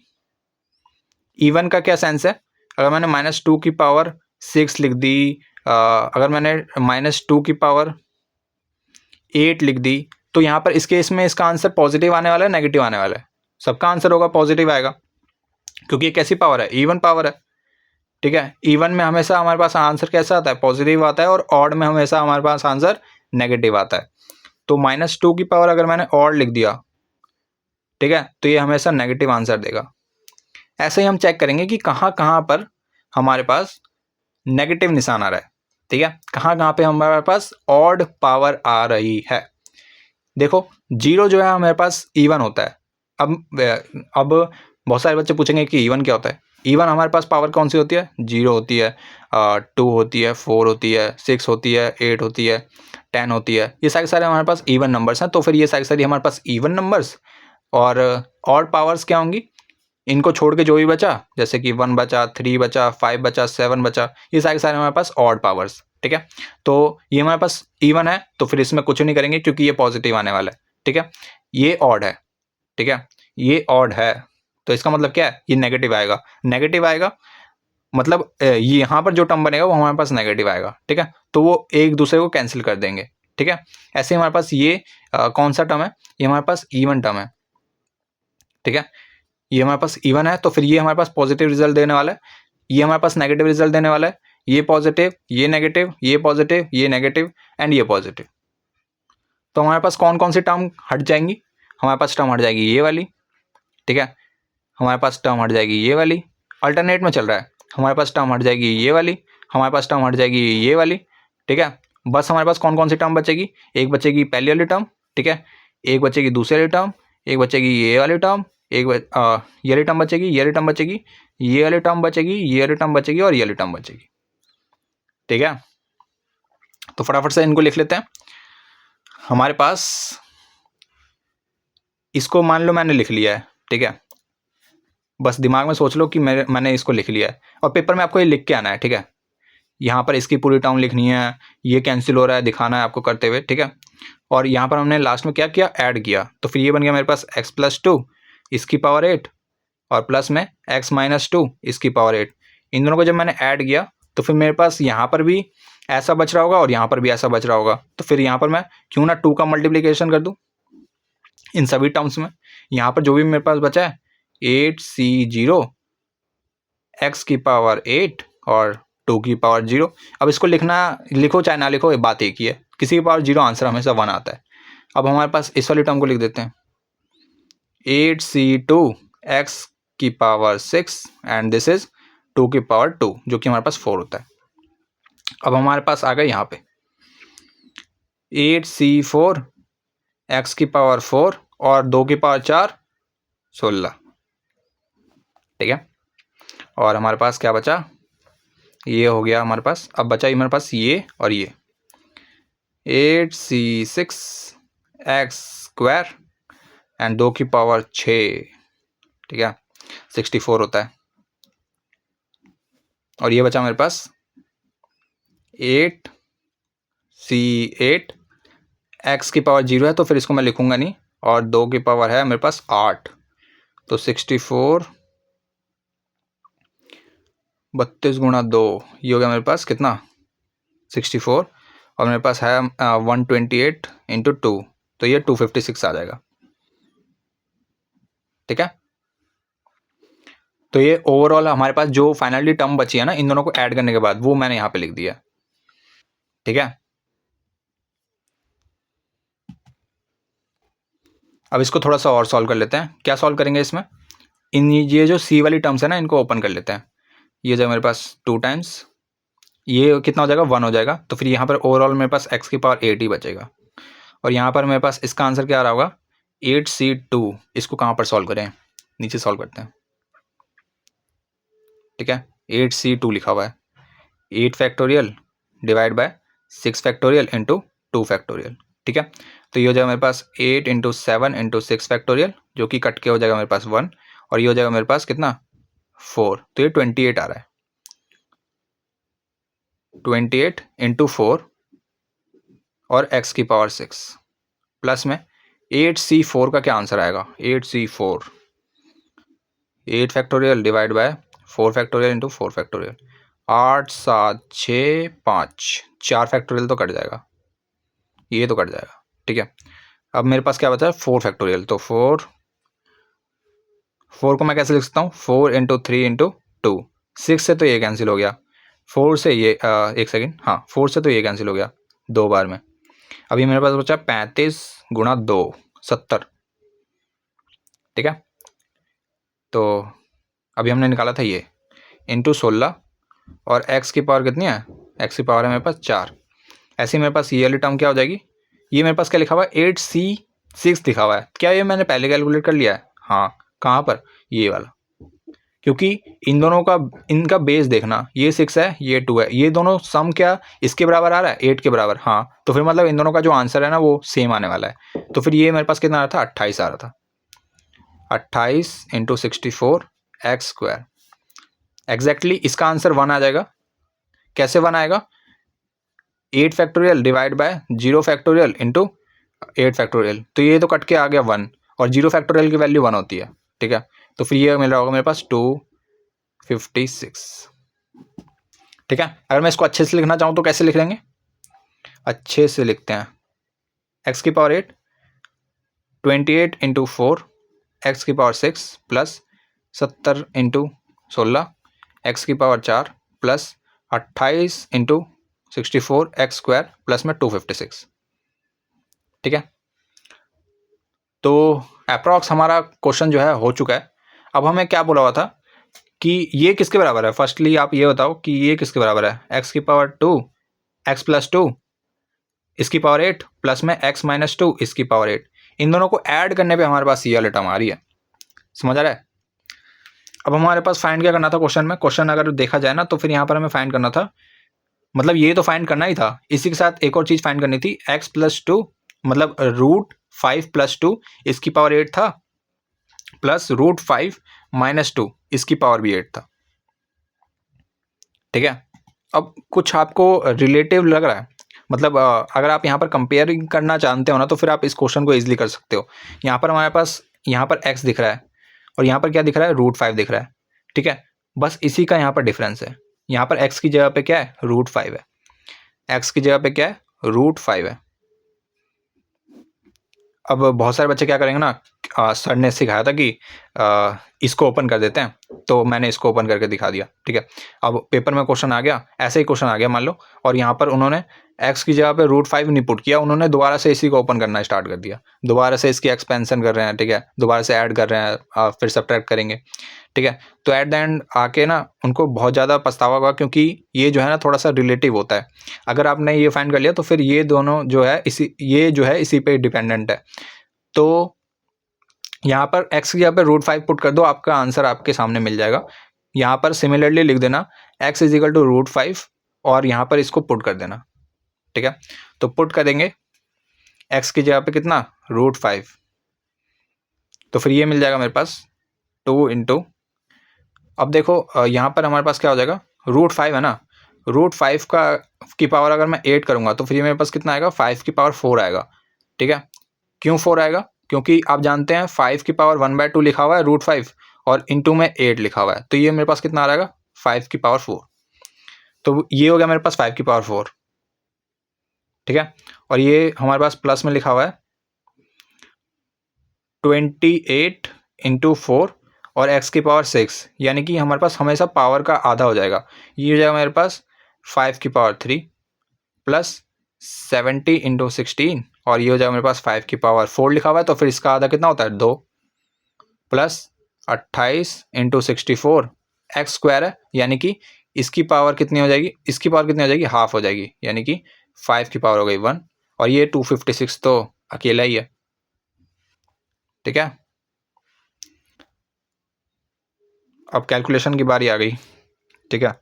इवन का क्या सेंस है, अगर मैंने -2 की पावर 6 लिख दी, अगर मैंने -2 की पावर 8 लिख दी, तो यहाँ पर इस केस में इसका आंसर पॉजिटिव आने वाला है नेगेटिव आने वाला है, सबका आंसर होगा पॉजिटिव आएगा, क्योंकि ये कैसी पावर है, इवन पावर है। ठीक है, इवन में हमेशा हमारे पास आंसर कैसा आता है, पॉजिटिव आता है, और ऑड में हमेशा हमारे पास आंसर नेगेटिव आता है। तो -2 की पावर अगर मैंने ऑड लिख दिया, ठीक है, तो ये हमेशा नेगेटिव आंसर देगा। ऐसे ही हम चेक करेंगे कि कहाँ कहाँ पर हमारे पास नेगेटिव निशान आ रहा है। ठीक है, कहाँ कहाँ पे हमारे पास ऑड पावर आ रही है। देखो 0 जो है हमारे पास इवन होता है। अब बहुत सारे बच्चे पूछेंगे कि इवन क्या होता है। इवन हमारे पास पावर कौन सी होती है, 0 होती है, 2 होती है, 4 होती है, 6 होती है, 8 होती है, 10 होती है, ये सारे हमारे पास इवन नंबर्स हैं। तो फिर ये सारी हमारे पास इवन नंबर्स और ऑड पावर्स क्या होंगी, इनको छोड़ के जो भी बचा, जैसे कि 1 बचा, 3 बचा, 5 बचा, 7 बचा, ये सारे हमारे पास ऑड पावर्स। ठीक है, तो ये हमारे पास इवन है, तो फिर इसमें कुछ नहीं करेंगे क्योंकि ये पॉजिटिव आने वाला है। ठीक है, ये ऑड है। ठीक है, ये ऑड है, तो इसका मतलब क्या है, ये नेगेटिव आएगा। नेगेटिव आएगा मतलब ये यहाँ पर जो टर्म बनेगा वो हमारे पास नेगेटिव आएगा। ठीक है, तो वो एक दूसरे को कैंसिल कर देंगे। ठीक है, ऐसे हमारे पास ये कौन सा टर्म है, ये हमारे पास इवन टर्म है। ठीक है, ये हमारे पास इवन है, तो फिर ये हमारे पास पॉजिटिव रिजल्ट देने वाला है, ये हमारे पास नेगेटिव रिजल्ट देने वाला है, ये पॉजिटिव, ये नेगेटिव, ये पॉजिटिव, ये नेगेटिव एंड ये पॉजिटिव। तो हमारे पास कौन कौन सी टर्म हट जाएंगी, हमारे पास टर्म हट जाएगी ये वाली। ठीक है, हमारे पास टर्म हट जाएगी ये वाली, अल्टरनेट में चल रहा है, हमारे पास टर्म हट जाएगी ये वाली, हमारे पास टर्म हट जाएगी ये वाली। ठीक है, बस हमारे पास कौन कौन सी टर्म बचेगी, एक बचेगी पहली वाली टर्म, ठीक है, एक बचेगी दूसरी वाली टर्म, एक बचेगी ये वाली टर्म, एक ये वाली टर्म बचेगी, ये वाली टर्म बचेगी, ये वाली टर्म बचेगी, ये वाली टर्म बचेगी और ये वाली टर्म बचेगी। ठीक है, तो फटाफट से इनको लिख लेते हैं। हमारे पास इसको मान लो मैंने लिख लिया है। ठीक है, बस दिमाग में सोच लो कि मैंने इसको लिख लिया है, और पेपर में आपको ये लिख के आना है। ठीक है, यहाँ पर इसकी पूरी टर्म लिखनी है, ये कैंसिल हो रहा है दिखाना है आपको करते हुए। ठीक है, और यहाँ पर हमने लास्ट में क्या किया, ऐड किया, तो फिर ये बन गया मेरे पास x+2 इसकी पावर 8 और प्लस में x-2 इसकी पावर 8। इन दोनों को जब मैंने ऐड किया तो फिर मेरे पास यहाँ पर भी ऐसा बच रहा होगा और यहाँ पर भी ऐसा बच रहा होगा, तो फिर यहाँ पर मैं क्यों ना 2 का मल्टीप्लिकेशन कर दूँ इन सभी टर्म्स में। यहाँ पर जो भी मेरे पास बचा है 8c0 x की पावर 8 और 2 की पावर 0। अब इसको लिखो चाहे ना लिखो, ये बात एक ही है, किसी की पावर 0 आंसर हमेशा 1 आता है। अब हमारे पास इस वाली टर्म को लिख देते हैं 8c2 x की पावर 6 एंड दिस इज 2 की पावर 2 जो कि हमारे पास 4 होता है। अब हमारे पास आ गए यहाँ पे 8c4 x की पावर 4 और 2 की पावर 4 16। ठीक है, और हमारे पास क्या बचा, ये हो गया हमारे पास। अब बचा हमारे पास ये और ये 8c6 x स्क्वायर एंड 2 की पावर 6। ठीक है, 64 होता है। और ये बचा मेरे पास 8c8 x की पावर 0 है, तो फिर इसको मैं लिखूंगा नहीं, और 2 की पावर है मेरे पास 8, तो 64 32 गुणा 2, ये हो गया मेरे पास कितना 64, और मेरे पास है 128 इंटू 2, तो ये 256 आ जाएगा। ठीक है, तो ये ओवरऑल हमारे पास जो फाइनली टर्म बची है ना इन दोनों को ऐड करने के बाद, वो मैंने यहाँ पे लिख दिया। ठीक है, अब इसको थोड़ा सा और सॉल्व कर लेते हैं। क्या सॉल्व करेंगे इसमें, ये जो सी वाली टर्म्स है ना इनको ओपन कर लेते हैं। ये जो मेरे पास 2 टाइम्स, ये कितना हो जाएगा 1 हो जाएगा, तो फिर यहाँ पर ओवरऑल मेरे पास x की पावर 8 ही बचेगा। और यहाँ पर मेरे पास इसका आंसर क्या आ रहा होगा 8c2। इसको कहाँ पर सॉल्व करें, नीचे सॉल्व करते हैं। ठीक है, 8c2 लिखा हुआ है, 8 factorial divide by 6 factorial into 2 factorial. ठीक है, तो ये हो जाएगा मेरे पास 8 इंटू 7 इंटू 6 फैक्टोरियल, जो कि कट के हो जाएगा मेरे पास 1, और ये हो जाएगा मेरे पास कितना 4, तो ये 28 आ रहा है। 28 इंटू 4 और x की पावर 6 प्लस में 8c4 का क्या आंसर आएगा, 8c4, 8 factorial divide by 4 factorial into 4 factorial, 8 7 6 5, 4 factorial तो कट जाएगा, ये तो कट जाएगा। ठीक है, अब मेरे पास क्या बचा है 4 फैक्टोरियल, तो 4 को मैं कैसे लिख सकता हूँ 4 इंटू 3 इंटू 2, 6 से तो ये कैंसिल हो गया, 4 से ये एक सेकेंड, हाँ 4 से तो ये कैंसिल हो गया 2 बार में। अभी मेरे पास बचा 35 गुणा 2 70। ठीक है, तो अभी हमने निकाला था ये इंटू 16, और x की पावर कितनी है, x की पावर है मेरे पास 4। ऐसे ही मेरे पास ये वाली टर्म क्या हो जाएगी, ये मेरे पास क्या लिखा हुआ है 8c6 लिखा हुआ है, क्या ये मैंने पहले कैलकुलेट कर लिया है, हाँ कहाँ पर, ये वाला, क्योंकि इन दोनों का इनका बेस देखना, ये 6 है ये 2 है, ये दोनों सम क्या इसके बराबर आ रहा है 8 के बराबर, हाँ तो फिर मतलब इन दोनों का जो आंसर है ना वो सेम आने वाला है। तो फिर ये मेरे पास कितना आ रहा था 28 आ रहा था, 28 इंटू 64 एक्स स्क्वायर, एग्जैक्टली इसका आंसर 1 आ जाएगा। कैसे 1 आएगा, 8 factorial divide by 0 factorial into 8 factorial, तो ये तो कट के आ गया 1, और 0 फैक्टोरियल की वैल्यू 1 होती है। ठीक है, तो फिर ये मिल रहा होगा मेरे पास 256। ठीक है, अगर मैं इसको अच्छे से लिखना चाहूँ तो कैसे लिख लेंगे, अच्छे से लिखते हैं, एक्स की पावर 8 28 इंटू 4 एक्स की पावर 6 प्लस 70 इंटू 16 एक्स की power 4 plus 28 into 64 x square plus में 256। ठीक है, तो अप्रॉक्स हमारा क्वेश्चन जो है हो चुका है। अब हमें क्या बोला हुआ था कि ये किसके बराबर है, फर्स्टली आप ये बताओ कि ये किसके बराबर है, एक्स की पावर 2 एक्स प्लस 2 इसकी पावर 8 प्लस में x माइनस 2 इसकी पावर 8, इन दोनों को ऐड करने पे हमारे पास ये वाली टर्म आ रही है। समझ आ रहा है। अब हमारे पास फाइंड क्या करना था क्वेश्चन में, क्वेश्चन अगर देखा जाए ना तो फिर यहाँ पर हमें फाइंड करना था, मतलब ये तो फाइंड करना ही था, इसी के साथ एक और चीज़ फाइंड करनी थी, x प्लस 2 मतलब √5 प्लस 2 इसकी पावर 8 था, प्लस √5 माइनस 2 इसकी पावर भी 8 था। ठीक है, अब कुछ आपको रिलेटिव लग रहा है, मतलब अगर आप यहाँ पर कंपेयरिंग करना जानते हो ना तो फिर आप इस क्वेश्चन को इजीली कर सकते हो। यहाँ पर हमारे पास यहाँ पर x दिख रहा है और यहाँ पर क्या दिख रहा है √5 दिख रहा है। ठीक है, बस इसी का यहाँ पर डिफरेंस है, यहाँ पर x की जगह पे क्या है √5 है, x की जगह पे क्या है √5 है। अब बहुत सारे बच्चे क्या करेंगे ना, सर ने सिखाया था कि इसको ओपन कर देते हैं, तो मैंने इसको ओपन करके दिखा दिया। ठीक है, अब पेपर में क्वेश्चन आ गया, ऐसे ही क्वेश्चन आ गया मान लो, और यहाँ पर उन्होंने x की जगह पे √5 नहीं पुट किया, उन्होंने दोबारा से इसी को ओपन करना स्टार्ट कर दिया, दोबारा से इसकी एक्सपेंशन कर रहे हैं। ठीक है, दोबारा से ऐड कर रहे हैं, फिर सब्ट्रैक्ट करेंगे। ठीक है, तो एट द एंड आके ना उनको बहुत ज़्यादा पछतावा होगा, क्योंकि ये जो है ना थोड़ा सा रिलेटिव होता है। अगर आपने ये फाइंड कर लिया तो फिर ये दोनों जो है इसी पे डिपेंडेंट है। तो यहाँ पर x की जगह पे √5 पुट कर दो, आपका आंसर आपके सामने मिल जाएगा। यहाँ पर सिमिलरली लिख देना x इज इक्वल टू √5 और यहाँ पर इसको पुट कर देना। ठीक है, तो पुट करेंगे x की जगह पे कितना √5, तो फिर ये मिल जाएगा मेरे पास 2 इंटू, अब देखो यहाँ पर हमारे पास क्या हो जाएगा √5 है ना, √5 की पावर अगर मैं 8 करूँगा तो फिर ये मेरे पास कितना आएगा 5 की पावर 4 आएगा। ठीक है, क्यों 4 आएगा, क्योंकि आप जानते हैं 5 की पावर 1/2 लिखा हुआ है √5 और इंटू में 8 लिखा हुआ है, तो ये मेरे पास कितना आ जाएगा 5 की पावर 4। तो ये हो गया मेरे पास 5 की पावर 4, ठीक है। और ये हमारे पास प्लस में लिखा हुआ है 28 इंटू 4 और x की पावर 6, यानी कि हमारे पास हमेशा पावर का आधा हो जाएगा। ये हो जाएगा मेरे पास 5 की पावर 3 प्लस 70 इंटू 16 और ये हो जाएगा मेरे पास 5 की पावर 4 लिखा हुआ है, तो फिर इसका आधा कितना होता है 2 प्लस 28 इंटू 64 एक्स स्क्वायर है, यानी कि इसकी पावर कितनी हो जाएगी, इसकी पावर कितनी हो जाएगी, हाफ हो जाएगी, यानी कि 5 की पावर हो गई 1 और ये 256 तो अकेला ही है, ठीक है। अब कैलकुलेशन की बारी आ गई, ठीक है।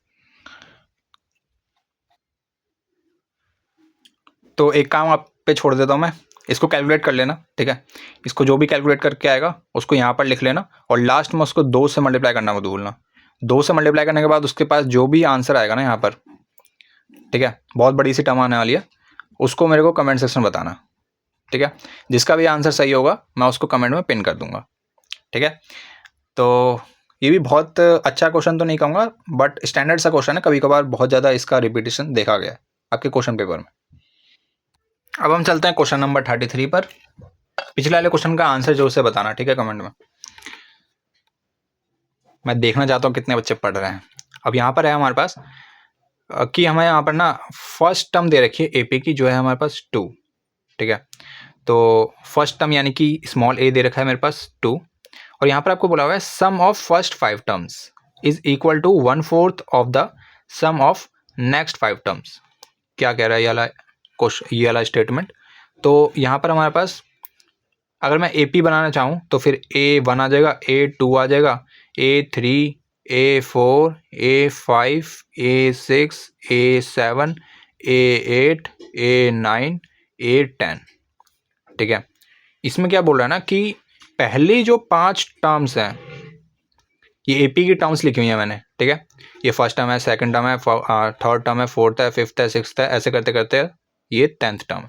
तो एक काम आप पे छोड़ देता हूँ मैं, इसको कैलकुलेट कर लेना, ठीक है। इसको जो भी कैलकुलेट करके आएगा उसको यहाँ पर लिख लेना और लास्ट में उसको 2 से मल्टीप्लाई करना मत भूलना। 2 से मल्टीप्लाई करने के बाद उसके पास जो भी आंसर आएगा ना यहाँ पर, ठीक है, बहुत बड़ी सी टर्म आने वाली है, उसको मेरे को कमेंट सेक्शन में बताना, ठीक है। जिसका भी आंसर सही होगा मैं उसको कमेंट में पिन कर दूंगा, ठीक है। तो ये भी बहुत अच्छा क्वेश्चन तो नहीं कहूँगा, बट स्टैंडर्ड सा क्वेश्चन है, कभी कभार बहुत ज़्यादा इसका रिपीटेशन देखा गया है आपके क्वेश्चन पेपर में। अब हम चलते हैं क्वेश्चन नंबर 33 पर। पिछले वाले क्वेश्चन का आंसर जो उसे बताना, ठीक है, कमेंट में। मैं देखना चाहता हूँ कितने बच्चे पढ़ रहे हैं। अब यहाँ पर है हमारे पास कि हमें यहाँ पर ना फर्स्ट टर्म दे रखी है एपी की, जो है हमारे पास 2, ठीक है। तो फर्स्ट टर्म यानी कि स्मॉल ए दे रखा है मेरे पास 2 और यहाँ पर आपको बोला हुआ है sum of first 5 terms is equal to 1/4 of the sum of next 5 terms. क्या कह रहा है ये वाला स्टेटमेंट। तो यहाँ पर हमारे पास अगर मैं ए पी बनाना चाहूँ तो फिर A1 आ जाएगा, A2 आ जाएगा, A3, A4, A5, A6, A7, A8, A9, A10, ठीक है। इसमें क्या बोल रहा है ना कि पहली जो 5 टर्म्स हैं ये एपी की टर्म्स लिखी हुई है मैंने, ठीक है। ये फर्स्ट टर्म है, सेकंड टर्म है, थर्ड टर्म है, फोर्थ है, फिफ्थ है, सिक्स्थ है, ऐसे करते करते ये 10th टर्म।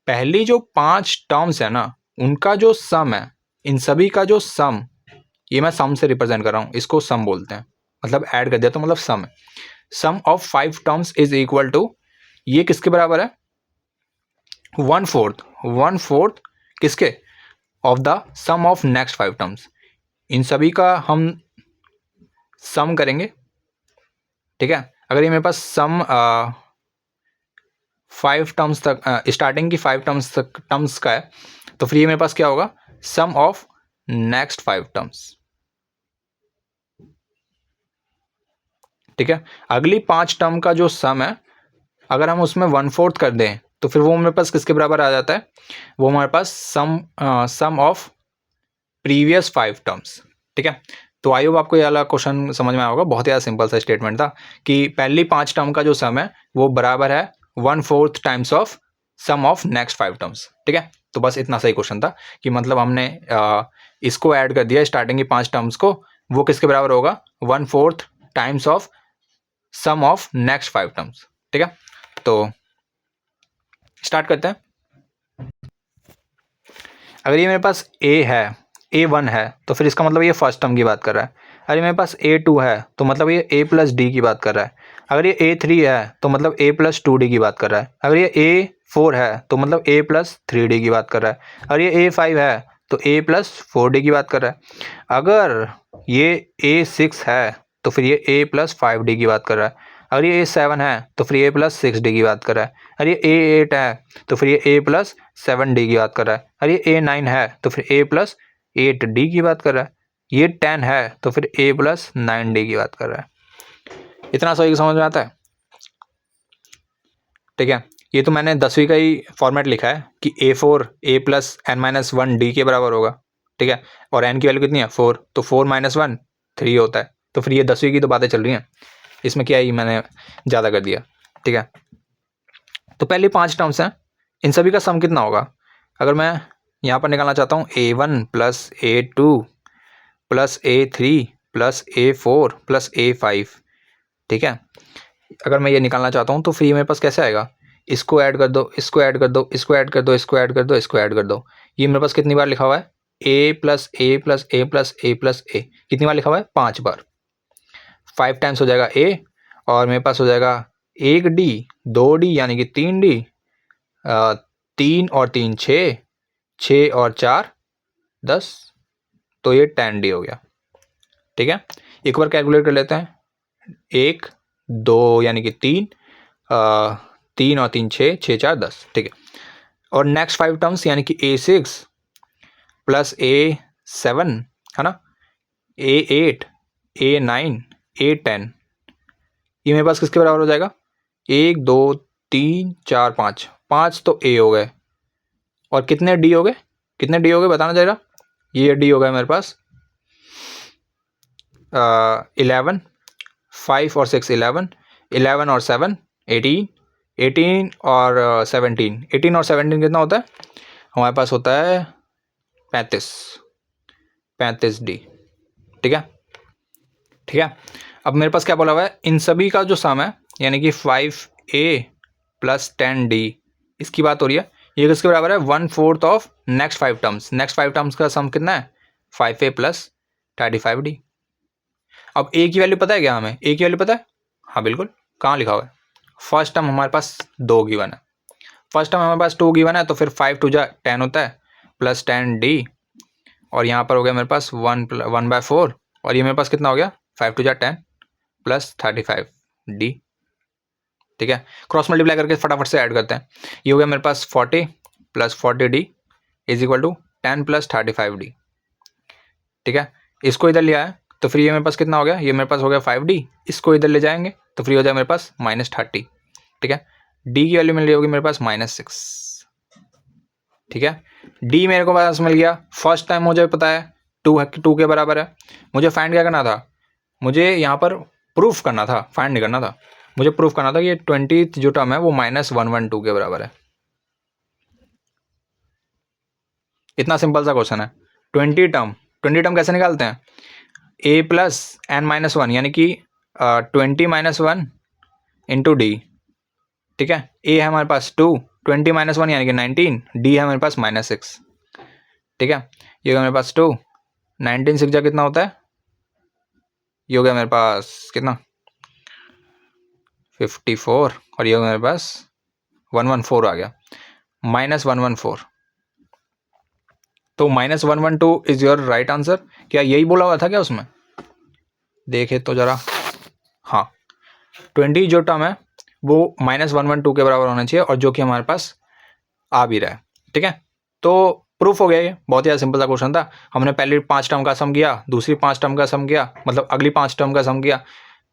पहली जो 5 टर्म्स है ना उनका जो सम है, इन सभी का जो सम, ये मैं सम से रिप्रेजेंट कर रहा हूँ, इसको सम बोलते हैं, मतलब ऐड कर दिया तो मतलब सम है। Sum of 5 terms is equal to, ये किसके बराबर है, 1/4 किसके, of the sum of next 5 terms. इन सभी का हम सम करेंगे, ठीक है। अगर ये मेरे पास सम 5 टर्म्स तक स्टार्टिंग की 5 टर्म्स का है तो फिर ये मेरे पास क्या होगा, सम ऑफ नेक्स्ट 5 टर्म्स, ठीक है। अगली 5 टर्म का जो सम है अगर हम उसमें 1/4 कर दें तो फिर वो मेरे पास किसके बराबर आ जाता है, वो हमारे पास सम ऑफ प्रीवियस 5 टर्म्स, ठीक है। तो आई होप आपको ये वाला क्वेश्चन समझ में आया होगा। बहुत ज़्यादा सिंपल सा स्टेटमेंट था कि पहली 5 टर्म का जो सम है वो बराबर है 1/4 times of sum of next 5 terms, ठीक है। तो बस इतना सही क्वेश्चन था कि मतलब हमने इसको ऐड कर दिया स्टार्टिंग की 5 टर्म्स को, वो किसके बराबर होगा, 1/4 times of sum of next 5 terms, ठीक है। तो स्टार्ट करते हैं। अगर ये मेरे पास ए है, A1 है तो फिर इसका मतलब ये फर्स्ट टर्म की बात कर रहा है। अगर मेरे पास A2 है तो मतलब ये A+D की बात कर रहा है। अगर ये A3 है तो मतलब A+2D की बात कर रहा है। अगर ये A4 है तो मतलब A+3D की बात कर रहा है। अगर ये A5 है तो A+4D की बात कर रहा है। अगर ये A6 है तो फिर ये A+5D की बात कर रहा है। अगर ये A7 है तो फिर ये A+6D की बात कर रहा है। अगर ये A8 है तो फिर ये A+7D की बात कर रहा है। अगर ये A9 है तो फिर A+8D की बात कर रहा है। ये 10 है तो फिर A+9D की बात कर रहा है। इतना सही समझ में आता है, ठीक है। ये तो मैंने 10वीं का ही फॉर्मेट लिखा है कि A4 A+n-1D के बराबर होगा, ठीक है। और n की वैल्यू कितनी है 4, तो 4 - 1 3 होता है। तो फिर ये 10वीं की तो बातें चल रही हैं, इसमें क्या ही मैंने ज़्यादा कर दिया, ठीक है। तो पहले 5 टर्म्स हैं, इन सभी का सम कितना होगा। अगर मैं यहाँ पर निकालना चाहता हूँ A1 + A2 + A3 + A4 + A5, ठीक है। अगर मैं ये निकालना चाहता हूँ तो फिर ये मेरे पास कैसे आएगा, इसको ऐड कर दो, इसको ऐड कर दो, इसको ऐड कर दो, इसको ऐड कर दो, इसको ऐड कर दो। ये मेरे पास कितनी बार लिखा हुआ है, A + A + A + A + A कितनी बार लिखा हुआ है, 5 बार। 5 टाइम्स हो जाएगा A, और मेरे पास हो जाएगा 1D, 2D यानी कि 3D, 3 और 3 6, 6 और 4 10, तो ये 10D हो गया। ठीक है, एक बार कैलकुलेट कर लेते हैं। 1 2 यानी कि 3, 3 और 3 6, 6 4 10। ठीक है, और नेक्स्ट 5 टर्म्स यानी कि A6 प्लस A7 है ना, A8, A9, A10, ये मेरे पास किसके बराबर हो जाएगा? 1 2 3 4 5, 5 तो A हो गए, और कितने D हो गए? कितने D हो गए बताना जरा। ये D हो गया मेरे पास 11, 5 और 6 11, 11 और 7 18, 18 और 17, 18 और 17 कितना होता है हमारे पास? होता है 35, 35D। ठीक है, ठीक है। अब मेरे पास क्या बोला हुआ है, इन सभी का जो सम है यानी कि 5A प्लस 10D, इसकी बात हो रही है। ये किसके बराबर है? 1/4 of next 5 terms. Next 5 terms का सम कितना है? 5A plus 35D। अब A की वैल्यू पता है क्या हमें? A की वैल्यू पता है? हाँ बिल्कुल, कहाँ लिखा हुआ है? फर्स्ट टर्म हमारे पास 2 गिवन है, फर्स्ट टर्म हमारे पास 2 गिवन है, तो फिर 5 2 जा 10 होता है प्लस 10D, और यहाँ पर हो गया मेरे पास 1/4, और ये मेरे पास कितना हो गया? 5 2 जा 10 प्लस 35D। ठीक है, क्रॉस मल्टीप्लाई करके फटाफट से ऐड करते हैं। ये हो गया मेरे पास 40 plus 40D is equal to 10 plus 35D। ठीक है, इसको इधर लिया है तो फिर ये मेरे पास कितना हो गया? ये मेरे पास हो गया 5D, इसको इधर ले जाएंगे तो फिर हो जाएगा मेरे पास -30। ठीक है, D की वैल्यू मिल रही होगी मेरे पास -6। ठीक है, D मेरे को पास मिल गया। फर्स्ट टाइम मुझे पता है 2 के बराबर है। मुझे फाइंड क्या करना था? मुझे यहाँ पर प्रूफ करना था, फाइंड नहीं करना था। मुझे प्रूफ करना था कि ये 20th जो टर्म है वो -112 के बराबर है। इतना सिंपल सा क्वेश्चन है। 20 टर्म कैसे निकालते हैं? A प्लस n-1 यानी कि 20 - 1 इंटू D। ठीक है, A है हमारे पास 2, 20 - 1 यानी कि 19, D है हमारे पास -6। ठीक है, ये हो गया मेरे पास 2, 19 6 जा कितना होता है? ये हो गया मेरे पास कितना? 54, और ये हो गया मेरे पास 114 आ गया, -114। तो -112 इज योर राइट आंसर। क्या यही बोला हुआ था क्या उसमें? देखे तो जरा, हाँ 20 जो टर्म है वो -112 के बराबर होना चाहिए, और जो कि हमारे पास आ भी रहा है। ठीक है, तो प्रूफ हो गया। ये बहुत ही ज़्यादा सिंपल सा क्वेश्चन था। हमने पहले 5 टर्म का सम किया, दूसरी 5 टर्म का सम किया, मतलब अगली 5 टर्म का सम किया,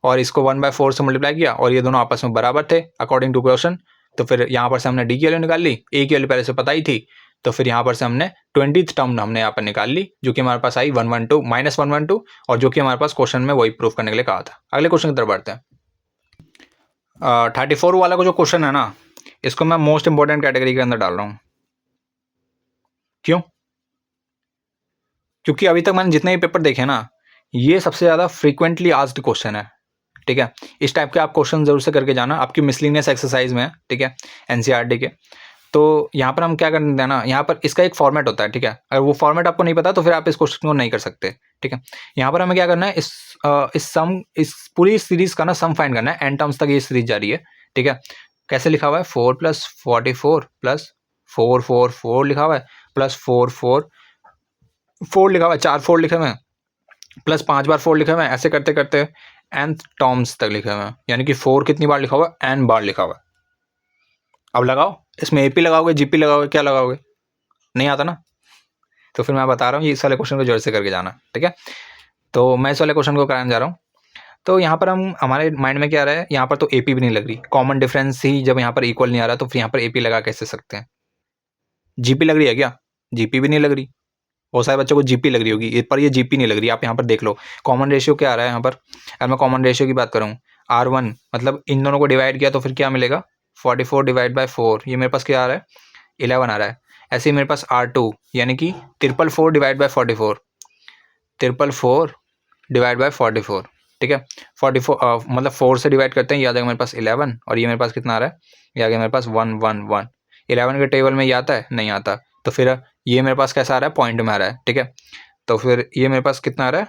और इसको 1/4 से मल्टीप्लाई किया, और ये दोनों आपस में बराबर थे अकॉर्डिंग टू क्वेश्चन। तो फिर यहाँ पर से हमने D की वैल्यू निकाल ली, A की वैल्यू पहले से पता ही थी, तो फिर यहाँ पर से हमने 20th टर्म हमने यहाँ पर निकाल ली, जो कि हमारे पास आई 112 -112, और जो कि हमारे पास क्वेश्चन में वही प्रूफ करने के लिए कहा था। अगले क्वेश्चन की तरफ बढ़ते हैं। 34 वाला को जो क्वेश्चन है ना, इसको मैं मोस्ट इंपॉर्टेंट कैटेगरी के अंदर डाल रहा हूँ। क्यों? क्योंकि अभी तक मैंने जितने भी पेपर देखे ना, ये सबसे ज़्यादा फ्रीक्वेंटली आस्क्ड क्वेश्चन है। ठीक है, इस टाइप के आप क्वेश्चन जरूर से करके जाना, आपकी मिसलिनियस एक्सरसाइज में। ठीक है, NCERT के। तो यहाँ पर हम क्या करते हैं ना, यहाँ पर इसका एक फॉर्मेट होता है। ठीक है, अगर वो फॉर्मेट आपको नहीं पता तो फिर आप इस क्वेश्चन को नहीं कर सकते। ठीक है, यहाँ पर हमें क्या करना है, इस पूरी सीरीज का ना सम फाइंड करना है। एन टर्म्स तक ये सीरीज जा रही है। ठीक है, कैसे लिखा हुआ है? 4 + 44 + 4 4 4 लिखा हुआ है, प्लस 4 4 4 लिखा हुआ है, 4 4 लिखे हुए हैं, प्लस 5 बार 4 लिखे हुए हैं। ऐसे करते करते nth टर्म्स तक लिखे हुए हैं, यानी कि 4 कितनी बार लिखा हुआ है? n बार लिखा हुआ है। अब लगाओ, इसमें AP लगाओगे, GP लगाओगे, क्या लगाओगे? नहीं आता ना, तो फिर मैं बता रहा हूँ, इस वाले क्वेश्चन को जोर से करके जाना। ठीक है, तो मैं इस वाले क्वेश्चन को कराने जा रहा हूँ। तो यहाँ पर हम हमारे माइंड में क्या आ रहा है, यहाँ पर तो AP भी नहीं लग रही, कॉमन डिफरेंस ही जब यहाँ पर इक्वल नहीं आ रहा तो फिर यहाँ पर AP लगा कैसे सकते हैं? GP लग रही है क्या? GP भी नहीं लग रही। बहुत सारे बच्चों को GP लग रही होगी, पर ये GP नहीं लग रही। आप यहाँ पर देख लो कॉमन रेशियो क्या आ रहा है यहाँ पर। अगर मैं कॉमन रेशियो की बात करूँ, R1 मतलब इन दोनों को डिवाइड किया तो फिर क्या मिलेगा? 44 / 4, ये मेरे पास क्या आ रहा है? 11 आ रहा है। ऐसे ही मेरे पास R2 यानी कि 444 / 44, 444 / 44। ठीक है, 44 मतलब 4 से डिवाइड करते हैं, ये आ जाएगा मेरे पास 11, और ये मेरे पास कितना आ रहा है? ये आ गया मेरे पास 111। 11 के टेबल में ये आता है? नहीं आता। तो फिर ये मेरे पास कैसा आ रहा है? पॉइंट में आ रहा है। ठीक है, तो फिर ये मेरे पास कितना आ रहा है?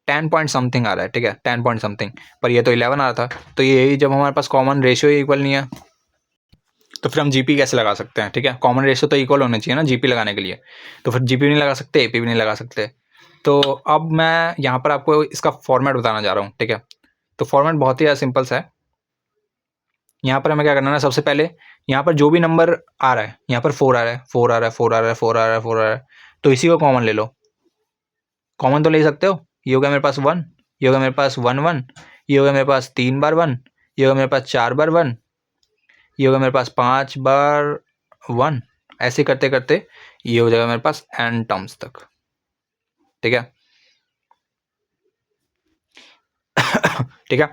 10 पॉइंट समथिंग आ रहा है, ठीक है, 10 पॉइंट समथिंग, पर ये तो 11 आ रहा था। तो यही जब हमारे पास कॉमन रेशियो इक्वल नहीं है तो फिर हम जीपी कैसे लगा सकते हैं, ठीक है, कॉमन रेशियो तो इक्वल होना चाहिए ना जीपी लगाने के लिए, तो फिर जीपी भी नहीं लगा सकते, एपी भी नहीं लगा सकते। तो अब मैं यहाँ पर आपको इसका फॉर्मेट बताना जा रहा हूँ, ठीक है। तो फॉर्मेट बहुत ही सिंपल सा है। यहाँ पर हमें क्या करना है, सबसे पहले यहाँ पर जो भी नंबर आ रहा है, यहाँ पर 4 आ रहा है, 4 आ रहा है, 4 आ रहा है, 4 आ रहा है, 4 आ रहा है, तो इसी को कॉमन ले लो। कॉमन तो ले सकते हो, ये हो गया मेरे पास 1, ये हो गया मेरे पास 1 1, ये हो गया मेरे पास 3 बार 1, ये हो गया मेरे पास 4 बार 1, ये होगा मेरे पास 5 बार 1, ऐसे करते करते ये हो जाएगा मेरे पास n टर्म्स तक, ठीक है। ठीक है,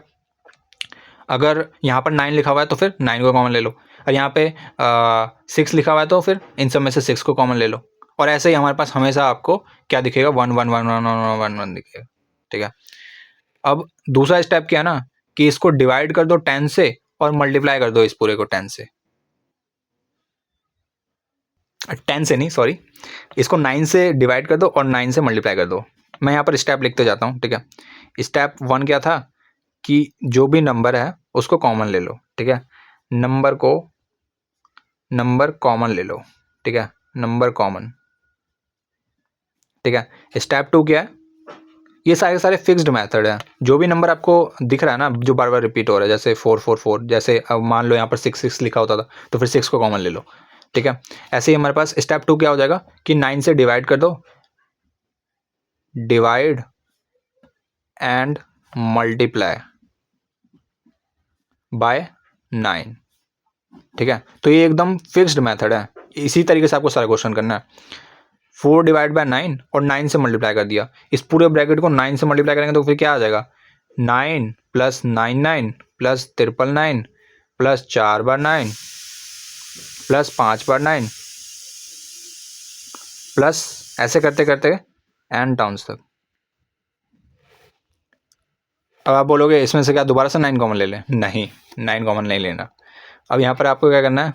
अगर यहाँ पर 9 लिखा हुआ है तो फिर 9 को कॉमन ले लो, और यहाँ पे 6 लिखा हुआ है तो फिर इन सब में से 6 को कॉमन ले लो, और ऐसे ही हमारे पास हमेशा आपको क्या दिखेगा, 1 1 1 1 1 1 1 दिखेगा, ठीक है। अब दूसरा स्टेप क्या है ना, कि इसको डिवाइड कर दो 10 से और मल्टीप्लाई कर दो इस पूरे को 10 से, 10 से नहीं, सॉरी, इसको 9 से डिवाइड कर दो और 9 से मल्टीप्लाई कर दो। मैं यहाँ पर स्टेप लिखते जाता हूँ, ठीक है। स्टेप 1 क्या था, कि जो भी नंबर है उसको कॉमन ले लो, ठीक है, नंबर कॉमन ले लो, ठीक है, नंबर कॉमन, ठीक है। स्टेप 2 क्या है, ये सारे फिक्स्ड मेथड है, जो भी नंबर आपको दिख रहा है ना जो बार बार रिपीट हो रहा है, जैसे 4 4 4, जैसे अब मान लो यहाँ पर 6 6 लिखा होता था तो फिर 6 को कॉमन ले लो, ठीक है। ऐसे ही हमारे पास स्टेप 2 क्या हो जाएगा, कि 9 से डिवाइड कर दो, डिवाइड एंड मल्टीप्लाई बाय 9, ठीक है। तो ये एकदम फिक्स्ड मेथड है, इसी तरीके से आपको सारा क्वेश्चन करना है। 4 डिवाइड बाय 9 और 9 से मल्टीप्लाई कर दिया, इस पूरे ब्रैकेट को 9 से मल्टीप्लाई करेंगे तो फिर क्या आ जाएगा, 9 प्लस 99 प्लस 999 प्लस 4 बार 9 प्लस 5 बार 9 प्लस ऐसे करते करते n टाउन्स तक। अब आप बोलोगे इसमें से क्या दोबारा से 9 कॉमन ले लें, नहीं, 9 कॉमन नहीं लेना। अब यहाँ पर आपको क्या करना है,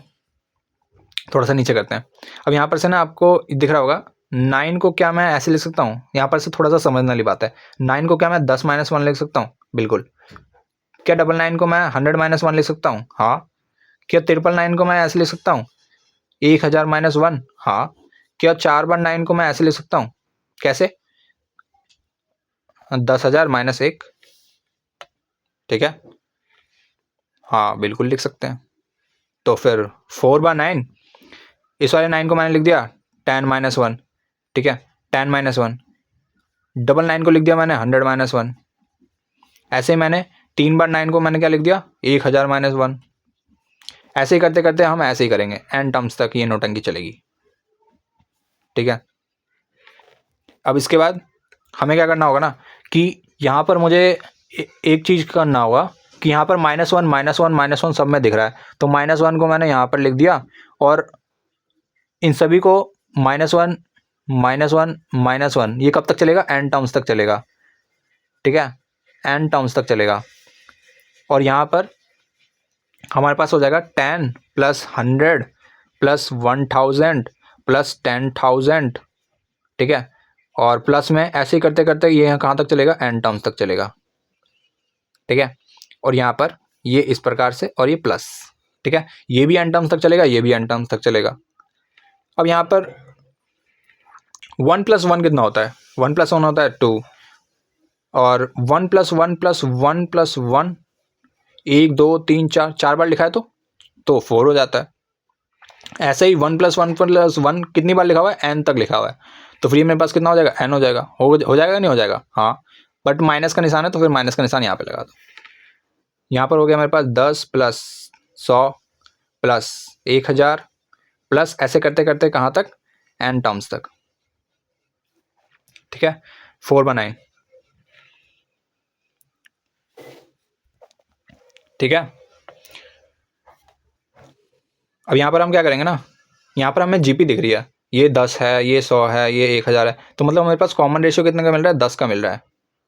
थोड़ा सा नीचे करते हैं। अब यहाँ पर से ना आपको दिख रहा होगा 9 को क्या मैं ऐसे लिख सकता हूँ, यहाँ पर से थोड़ा सा समझने वाली बात है, 9 को क्या मैं 10 - 1 लिख सकता हूँ, बिल्कुल। क्या 99 को मैं 100 - 1 लिख सकता हूँ, हाँ। क्या 999 को मैं ऐसे लिख सकता हूँ, 1000 - 1, हाँ। क्या 4 बार 9 को मैं ऐसे लिख सकता हूँ, कैसे, 10,000 - 1, ठीक है, हाँ बिल्कुल लिख सकते हैं। तो फिर 4 बार 9, इस वाले 9 को मैंने लिख दिया 10 - 1, ठीक है, 10 - 1, 99 को लिख दिया मैंने 100 - 1, ऐसे ही मैंने 3 बार 9 को मैंने क्या लिख दिया, 1000 - 1, ऐसे ही करते करते हम ऐसे ही करेंगे n टर्म्स तक ये नोटंकी चलेगी, ठीक है। अब इसके बाद हमें क्या करना होगा ना, कि यहाँ पर मुझे एक चीज़ करना होगा, कि यहाँ पर -1 -1 -1 सब में दिख रहा है, तो -1 को मैंने यहाँ पर लिख दिया, और इन सभी को -1 -1 -1 ये कब तक चलेगा, n टर्म्स तक चलेगा, ठीक है, n टर्म्स तक चलेगा। और यहाँ पर हमारे पास हो जाएगा 10 प्लस 100 प्लस 1000 प्लस 10,000, ठीक है, और प्लस में ऐसे ही करते करते ये कहाँ तक चलेगा, n टर्म्स तक चलेगा, ठीक है। और यहाँ पर ये इस प्रकार से, और ये प्लस, ठीक है, ये भी n टर्म्स तक चलेगा, ये भी n टर्म्स तक चलेगा। अब यहाँ पर 1 + 1 कितना होता है, 1 + 1 होता है 2, और 1 + 1 + 1 + 1 1 2 3 4 4 बार लिखा है तो 4 हो जाता है। ऐसे ही 1 + 1 + 1 कितनी बार लिखा हुआ है, n तक लिखा हुआ है, तो फिर मेरे पास कितना हो जाएगा, n हो जाएगा, हो जाएगा नहीं हो जाएगा, हाँ, बट माइनस का निशान है तो फिर माइनस का निशान यहाँ पे लगा दो। यहाँ पर हो गया मेरे पास 10 प्लस 100 प्लस 1000 प्लस ऐसे करते करते कहाँ तक, n टर्म्स तक, ठीक है, 4/9, ठीक है। अब यहाँ पर हम क्या करेंगे ना, यहाँ पर हमें जीपी दिख रही है, ये 10 है, ये 100 है, ये 1000 है, तो मतलब मेरे पास कॉमन रेशियो कितने का मिल रहा है, 10 का मिल रहा है,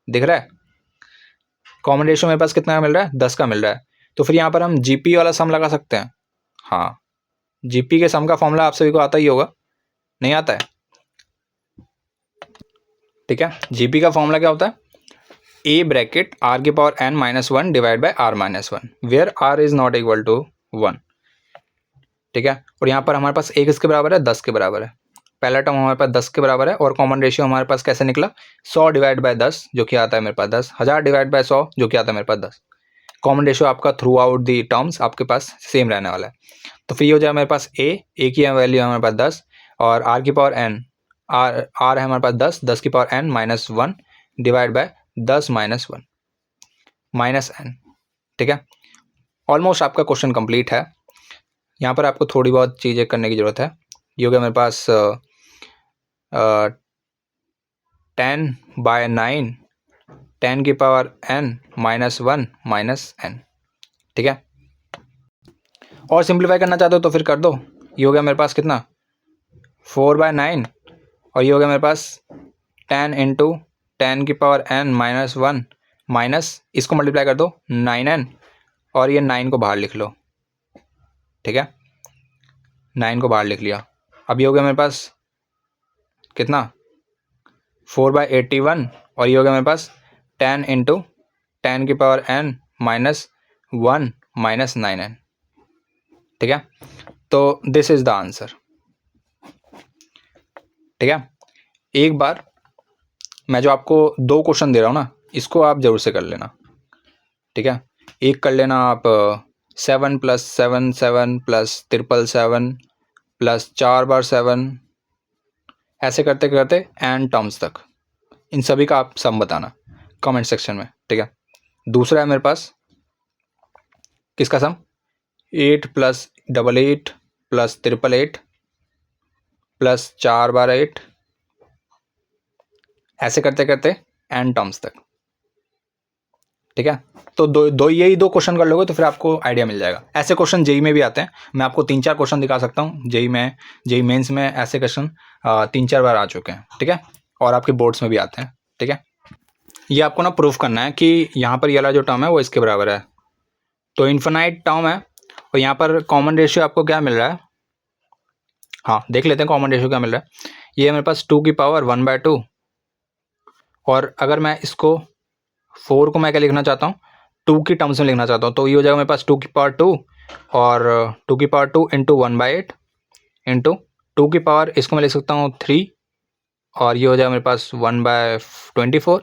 दिख रहा है, कॉमन रेशियो मेरे पास कितना का मिल रहा है, 10 का मिल रहा है। तो फिर यहाँ पर हम जीपी वाला सम लगा सकते हैं, हाँ, जीपी के सम का फॉर्मूला आप सभी को आता ही होगा, नहीं आता है, ठीक है। जीपी का फॉर्मूला क्या होता है, ए ब्रैकेट आर की power N minus one divide by R minus one where R is not equal to one, ठीक है। और यहाँ पर हमारे पास एक इसके बराबर है, 10 के बराबर है। पहला टर्म हमारे पास 10 के बराबर है और कॉमन रेशियो हमारे पास कैसे निकला, 100 डिवाइड बाय 10 जो कि आता है मेरे पास 10, 1000 डिवाइड बाय 100 जो कि आता है मेरे पास 10। कॉमन रेशियो आपका थ्रू आउट दी टर्म्स आपके पास सेम रहने वाला है। तो फिर ये हो जाएगा मेरे पास ए की वैल्यू है हमारे पास 10 और आर की पावर एन, आर है हमारे पास 10, 10 की power N minus one divide by 10 minus one minus N, ठीक है। ऑलमोस्ट आपका क्वेश्चन कंप्लीट है। यहाँ पर आपको थोड़ी बहुत चीज़ें करने की ज़रूरत है। ये हो गया मेरे पास 10 बाय 9 10 की power n minus one minus N, ठीक है। और सिंप्लीफाई करना चाहते हो तो फिर कर दो। ये हो गया मेरे पास कितना 4 बाय 9 और ये हो गया मेरे पास 10 इंटू 10 की power n minus one minus इसको मल्टीप्लाई कर दो 9n और ये 9 को बाहर लिख लो, ठीक है। 9 को बाहर लिख लिया। अब ये हो गया मेरे पास कितना 4 बाय 81 और ये हो गया मेरे पास 10 इंटू 10 की power n minus one minus 9n, ठीक है। तो दिस इज द आंसर, ठीक है। एक बार मैं जो आपको दो क्वेश्चन दे रहा हूँ ना, इसको आप जरूर से कर लेना, ठीक है। एक कर लेना आप 7 प्लस 7 7 प्लस 7 प्लस 4 बार 7, ऐसे करते करते एन टर्म्स तक इन सभी का आप सम बताना कमेंट सेक्शन में, ठीक है। दूसरा है मेरे पास किसका सम 8 प्लस 88 प्लस 888 प्लस 4 बार 8, ऐसे करते करते एन टर्म्स तक, ठीक है। तो दो यही दो क्वेश्चन कर लोगे तो फिर आपको आइडिया मिल जाएगा। ऐसे क्वेश्चन जेई में भी आते हैं, मैं आपको 3-4 क्वेश्चन दिखा सकता हूँ। जेई मेंस में ऐसे क्वेश्चन 3-4 बार आ चुके हैं, ठीक है। और आपके बोर्ड्स में भी आते हैं, ठीक है। ये आपको ना प्रूफ करना है कि यहाँ पर ये वाला जो टर्म है वो इसके बराबर है। तो इन्फिनाइट टर्म है और यहाँ पर कॉमन रेशियो आपको क्या मिल रहा है, हाँ देख लेते हैं कॉमन रेशियो क्या मिल रहा है। ये मेरे पास 2 की पावर 1/2 और अगर मैं इसको 4 को मैं क्या लिखना चाहता हूँ 2 की टर्म्स में लिखना चाहता हूँ, तो ये हो जाएगा मेरे पास 2 की पावर 2 और 2 की पावर 2 इंटू 1/8 इंटू 2 की पावर इसको मैं लिख सकता हूँ 3 और ये हो जाएगा मेरे पास 1/24।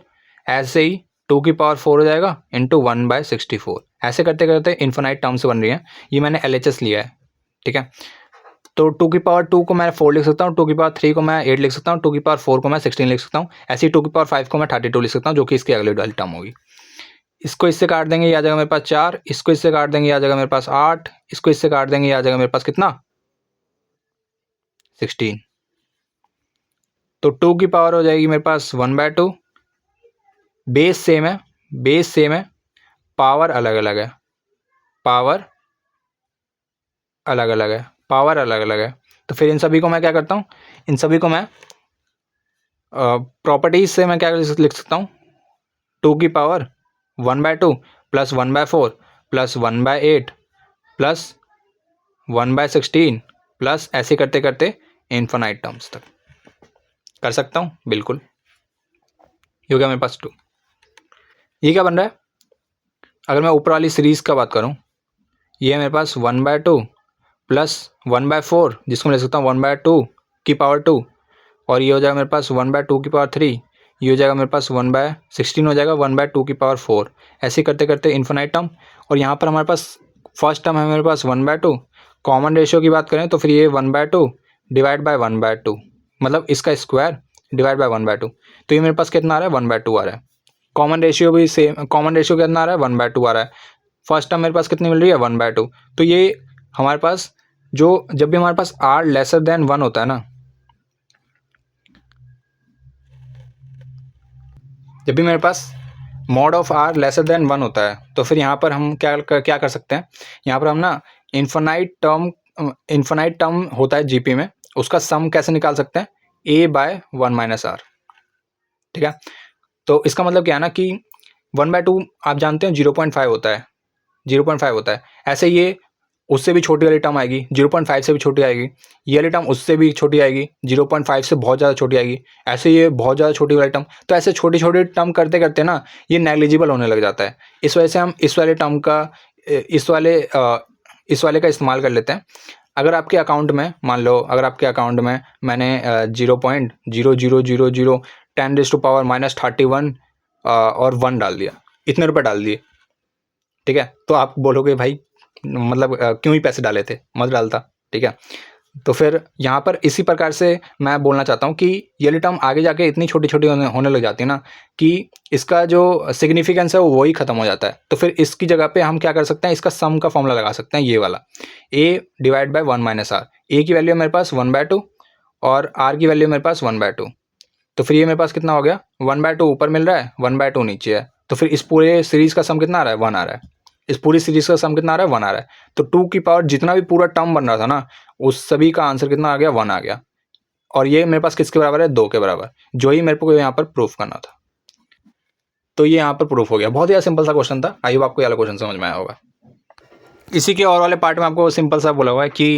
ऐसे ही 2 की पावर 4 हो जाएगा इंटू 1/64। ऐसे करते करते इन्फिनाइट टर्म्स बन रही हैं। ये मैंने LHS लिया है, ठीक है। तो 2 की पावर 2 को मैं 4 लिख सकता हूँ, 2 की पावर 3 को मैं 8 लिख सकता हूँ, 2 की पावर 4 को मैं 16 लिख सकता हूँ। ऐसे ही 2 की पावर 5 को मैं 32 लिख सकता हूँ, जो कि इसकी अगली वाली टर्म होगी। इसको इससे काट देंगे ये आ जाएगा मेरे पास 4, इसको इससे काट देंगे ये आ जाएगा मेरे पास 8, इसको इससे काट देंगे ये आ जाएगा मेरे पास कितना 16। तो 2 की पावर हो जाएगी मेरे पास 1/2। बेस सेम है, पावर अलग अलग है, पावर अलग अलग है। तो फिर इन सभी को मैं क्या करता हूँ, इन सभी को मैं प्रॉपर्टीज से मैं क्या लिख सकता हूँ 2 की power 1/2 plus 1/4 plus 1/8 plus 1/16 plus ऐसे करते करते इन्फिनाइट टर्म्स तक कर सकता हूँ, बिल्कुल। ये हो गया मेरे पास 2। ये क्या बन रहा है, अगर मैं ऊपर वाली सीरीज का बात करूँ, ये है मेरे पास 1/2 प्लस 1/4 जिसको मैं लिख सकता हूँ 1/2 की पावर 2 और ये हो जाएगा मेरे पास 1/2 की पावर 3, ये हो जाएगा मेरे पास 1/16 हो जाएगा 1/2 की पावर 4। ऐसे करते करते इन्फिनाइट टर्म। और यहाँ पर हमारे पास फर्स्ट टर्म है मेरे पास 1/2। कॉमन रेशियो की बात करें तो फिर ये 1/2 डिवाइड बाय 1/2 मतलब इसका स्क्वायर डिवाइड बाय 1/2। तो ये मेरे पास कितना आ रहा है 1/2 आ रहा है। कॉमन रेशियो भी सेम, कॉमन रेशियो कितना आ रहा है 1/2 आ रहा है। फर्स्ट टर्म मेरे पास कितनी मिल रही है 1/2। तो ये हमारे पास जो जब भी हमारे पास r लेसर देन 1 होता है ना, जब भी मेरे पास mod of r lesser than 1 होता है तो फिर यहाँ पर हम क्या कर सकते हैं, यहाँ पर हम ना इन्फिनाइट टर्म होता है जीपी में, उसका सम कैसे निकाल सकते हैं a/1 - r, ठीक है। तो इसका मतलब क्या है ना कि 1/2 आप जानते हैं 0.5 होता है, 0.5 होता है। ऐसे ये उससे भी छोटी वाली टर्म आएगी, 0.5 से भी छोटी आएगी, ये वाली टर्म उससे भी छोटी आएगी, 0.5 से बहुत ज़्यादा छोटी आएगी, ऐसे ये बहुत ज़्यादा छोटी वाली टर्म। तो ऐसे छोटी छोटी टर्म करते करते ना ये नेग्लिजिबल होने लग जाता है। इस वजह से हम इस वाले टर्म का इस वाले का इस्तेमाल कर लेते हैं। अगर आपके अकाउंट में मान लो, अगर आपके अकाउंट में मैंने 0.0000 10⁻⁻31 और 1 डाल दिया, इतने रुपए डाल दिए, ठीक है। तो आप बोलोगे भाई मतलब क्यों ही पैसे डाले थे, मत डालता, ठीक है। तो फिर यहाँ पर इसी प्रकार से मैं बोलना चाहता हूँ कि ये टर्म आगे जाके इतनी छोटी छोटी होने लग जाती है ना कि इसका जो सिग्निफिकेंस है वो वही ख़त्म हो जाता है। तो फिर इसकी जगह पे हम क्या कर सकते हैं, इसका सम का फॉर्मूला लगा सकते हैं, ये वाला a divide by 1 - r। a की वैल्यू मेरे पास 1/2 और r की वैल्यू मेरे पास 1/2। तो फिर ये मेरे पास कितना हो गया, 1/2 ऊपर मिल रहा है, 1/2 नीचे है। तो फिर इस पूरे सीरीज़ का सम कितना आ रहा है, 1 आ रहा है। इस पूरी सीरीज़ का सम कितना आ रहा है, 1 आ रहा है। तो 2 की पावर जितना भी पूरा टर्म बन रहा था ना, उस सभी का आंसर कितना आ गया, 1 आ गया। और ये मेरे पास किसके बराबर है, 2 के बराबर, जो ही मेरे को यहाँ पर प्रूफ करना था। तो ये यहाँ पर प्रूफ हो गया। बहुत ही सिंपल सा क्वेश्चन था। आई होप आपको ये वाला क्वेश्चन समझ में आया होगा। इसी के और वाले पार्ट में आपको सिंपल सा बोला हुआ है कि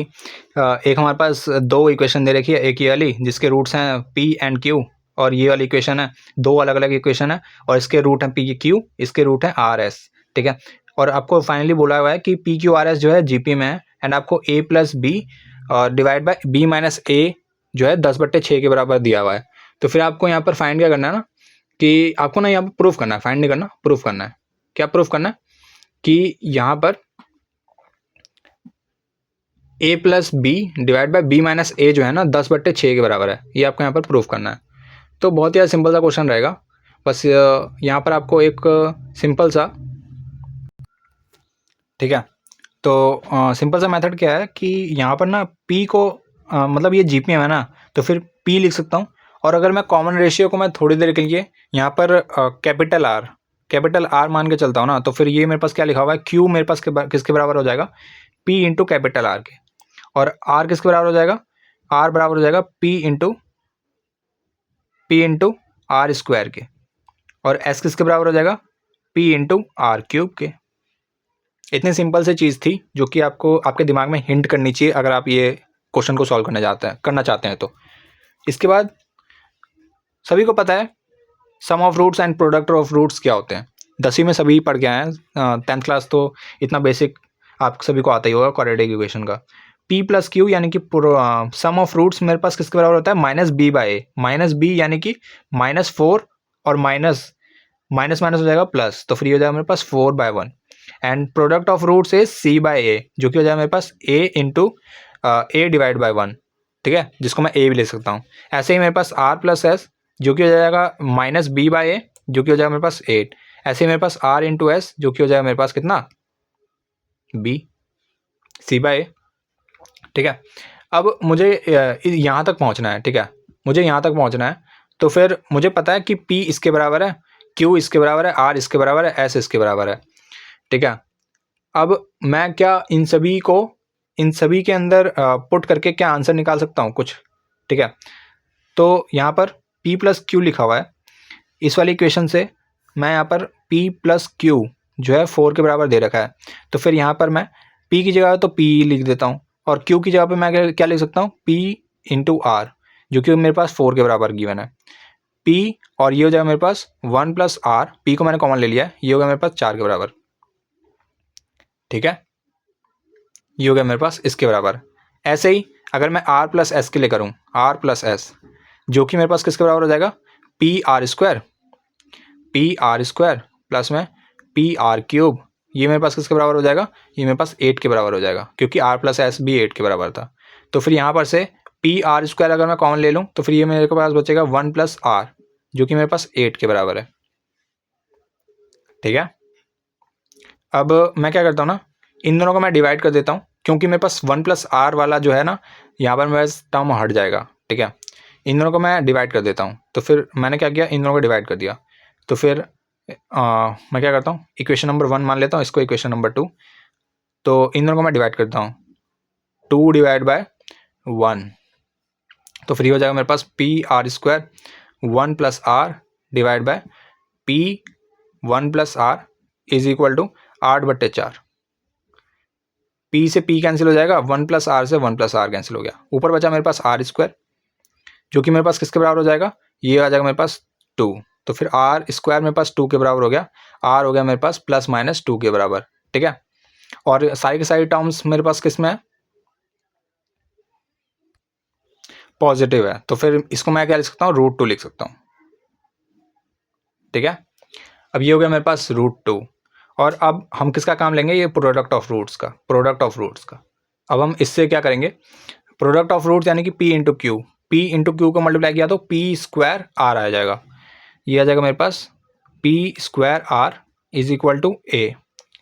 एक हमारे पास दो इक्वेशन दे रखी है, एक ये वाली जिसके रूट्स हैं पी एंड क्यू, और ये वाली इक्वेशन है, दो अलग अलग इक्वेशन है और इसके रूट हैं पी क्यू, इसके रूट हैं आर एस, ठीक है। और आपको फाइनली बोला हुआ है कि पी क्यू आर एस जो है जीपी में है, एंड आपको ए प्लस बी और divide by B minus A जो है 10/6 के बराबर दिया हुआ है। तो फिर आपको यहाँ पर फाइंड क्या करना है ना, कि आपको ना यहाँ पर प्रूफ करना है, फाइंड नहीं करना, प्रूफ करना है। क्या प्रूफ करना है कि यहाँ पर a plus B divide by B minus A जो है ना 10/6 के बराबर है, ये आपको यहाँ पर प्रूफ करना है। तो बहुत ही सिंपल सा क्वेश्चन रहेगा। बस यहाँ पर आपको एक सिंपल सा, ठीक है। तो सिंपल सा मेथड क्या है कि यहाँ पर ना p को मतलब ये जी है ना, तो फिर p लिख सकता हूँ। और अगर मैं कॉमन रेशियो को मैं थोड़ी देर के लिए यहाँ पर कैपिटल R मान के चलता हूँ ना, तो फिर ये मेरे पास क्या लिखा हुआ है, q मेरे पास किसके बराबर हो जाएगा, p इंटू कैपिटल R के, और R किसके बराबर हो जाएगा, R बराबर हो जाएगा P इंटू R स्क्वायर के, और S किसके बराबर हो जाएगा, P इंटू R क्यूब के। इतनी सिंपल सी चीज़ थी जो कि आपको आपके दिमाग में हिंट करनी चाहिए अगर आप ये क्वेश्चन को सॉल्व करना चाहते हैं। तो इसके बाद सभी को पता है sum of roots and product of roots क्या होते हैं, 10वीं में सभी पढ़ के आए हैं, 10th क्लास तो इतना बेसिक आप सभी को आता ही होगा क्वाड्रेटिक इक्वेशन का। p प्लस क्यू यानी कि सम ऑफ रूट्स मेरे पास किसके बराबर होता है, minus B by A, minus B यानी कि -4 और माइनस माइनस हो जाएगा प्लस, तो फिर हो जाएगा मेरे पास 4/1, and product of roots is c by A, जो कि हो जाएगा मेरे पास a into A divide by 1, ठीक है, जिसको मैं a भी ले सकता हूँ। ऐसे ही मेरे पास r प्लस एस जो कि हो जाएगा -b बाई ए, जो कि हो जाएगा मेरे पास 8। ऐसे ही मेरे पास r इंटू एस जो कि हो जाएगा मेरे पास कितना, b, c बाई ए, ठीक है। अब मुझे यहाँ तक पहुँचना है, ठीक है, मुझे यहाँ तक पहुँचना है। तो फिर मुझे पता है कि p इसके बराबर है, q इसके बराबर है, r इसके बराबर है, s इसके बराबर है, ठीक है। अब मैं क्या इन सभी के अंदर पुट करके क्या आंसर निकाल सकता हूँ कुछ, ठीक है। तो यहाँ पर p प्लस क्यू लिखा हुआ है, इस वाली इक्वेशन से मैं यहाँ पर p प्लस क्यू जो है 4 के बराबर दे रखा है, तो फिर यहाँ पर मैं p की जगह तो p लिख देता हूँ, और q की जगह पे मैं क्या लिख सकता हूँ, p इंटू आर, जो कि मेरे पास 4 के बराबर गिवन है। p और ये हो जाएगा मेरे पास 1 प्लस r, p को मैंने कॉमन ले लिया है, ये हो गया मेरे पास 4 के बराबर, ठीक है, ये हो गया मेरे पास इसके बराबर। ऐसे ही अगर मैं r प्लस एस के लिए करूँ, r प्लस एस जो कि मेरे पास किसके बराबर हो जाएगा, पी आर स्क्वायर प्लस में पी आर क्यूब, ये मेरे पास किसके बराबर हो जाएगा, ये मेरे पास 8 के बराबर हो जाएगा, क्योंकि r प्लस एस भी 8 के बराबर था। तो फिर यहाँ पर से पी आर स्क्वायर अगर मैं कॉमन ले लूँ तो फिर ये मेरे पास बचेगा 1 प्लस आर जो कि मेरे पास 8 के बराबर है, ठीक है। अब मैं क्या करता हूँ ना, इन दोनों को मैं डिवाइड कर देता हूँ, क्योंकि मेरे पास 1 प्लस आर वाला जो है ना यहाँ पर मेरा टर्म हट जाएगा, ठीक है। इन दोनों को मैं डिवाइड कर देता हूँ, तो फिर मैंने क्या किया, इन दोनों को डिवाइड कर दिया। तो फिर मैं क्या करता हूँ, इक्वेशन नंबर 1 मान लेता हूँ, इसको इक्वेशन नंबर 2, तो इन दोनों को मैं डिवाइड करता हूँ, 2 डिवाइड बाय 1, तो फ्री हो जाएगा मेरे पास P R square 1 plus R divide by P 1 plus R is equal to 8/4, P से पी कैंसिल हो जाएगा, 1 प्लस आर से 1 प्लस आर कैंसिल हो गया, ऊपर बचा मेरे पास आर स्क्वायर, जो कि मेरे पास किसके बराबर हो जाएगा, ये आ जाएगा मेरे पास 2। तो फिर आर स्क्वायर मेरे पास 2 के बराबर हो गया, आर हो गया मेरे पास प्लस माइनस 2 के बराबर, ठीक है। और सारी की सारी टर्म्स मेरे पास किस में है, पॉजिटिव है, तो फिर इसको मैं क्या लिख सकता हूँ, √2 लिख सकता हूँ, ठीक है। अब ये हो गया मेरे पास √2, और अब हम किसका काम लेंगे, ये प्रोडक्ट ऑफ रूट्स का, प्रोडक्ट ऑफ रूट्स का। अब हम इससे क्या करेंगे, प्रोडक्ट ऑफ रूट्स यानी कि p into Q, p into Q को मल्टीप्लाई किया तो p स्क्वायर r आ जाएगा, ये आ जाएगा मेरे पास p square r is equal to a,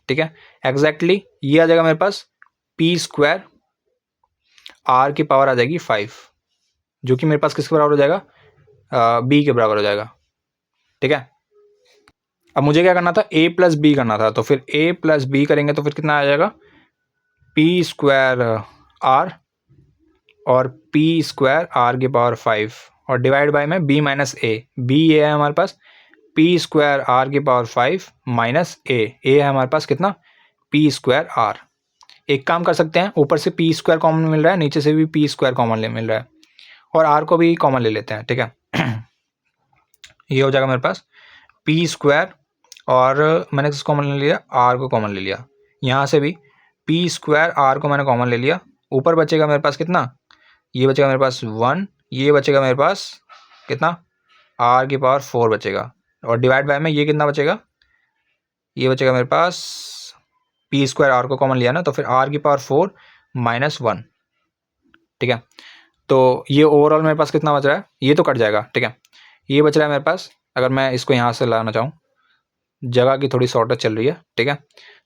ठीक है। एग्जैक्टली ये आ जाएगा मेरे पास p स्क्वायर r की पावर आ जाएगी 5, जो कि मेरे पास किसके बराबर हो जाएगा, b के बराबर हो जाएगा, ठीक है। अब मुझे क्या करना था, a प्लस बी करना था, तो फिर a प्लस बी करेंगे तो फिर कितना आ जाएगा, p स्क्वायर r और p स्क्वायर r की पावर 5 और डिवाइड बाय में b माइनस a, b ये है हमारे पास p स्क्वायर r की पावर 5 माइनस a है हमारे पास कितना, p स्क्वायर r। एक काम कर सकते हैं, ऊपर से p स्क्वायर कॉमन मिल रहा है, नीचे से भी p स्क्वायर कॉमन मिल रहा है, और r को भी कॉमन ले लेते हैं, ठीक है। ये हो जाएगा मेरे पास p स्क्वायर, और मैंने किस कॉमन ले लिया, r को कॉमन ले लिया, यहाँ से भी p स्क्वायर r को मैंने कॉमन ले लिया, ऊपर बचेगा मेरे पास कितना, ये बचेगा मेरे पास 1, ये बचेगा मेरे पास कितना, r की पावर 4 बचेगा, और डिवाइड बाय में ये कितना बचेगा, ये बचेगा मेरे पास p स्क्वायर r को कॉमन लिया ना, तो फिर r की पावर 4 माइनस 1, ठीक है। तो ये ओवरऑल मेरे पास कितना बच रहा है, ये तो कट जाएगा, ठीक है। ये बच रहा है मेरे पास, अगर मैं इसको यहाँ से लाना चाहूँ, जगह की थोड़ी शॉर्टेज चल रही है, ठीक है।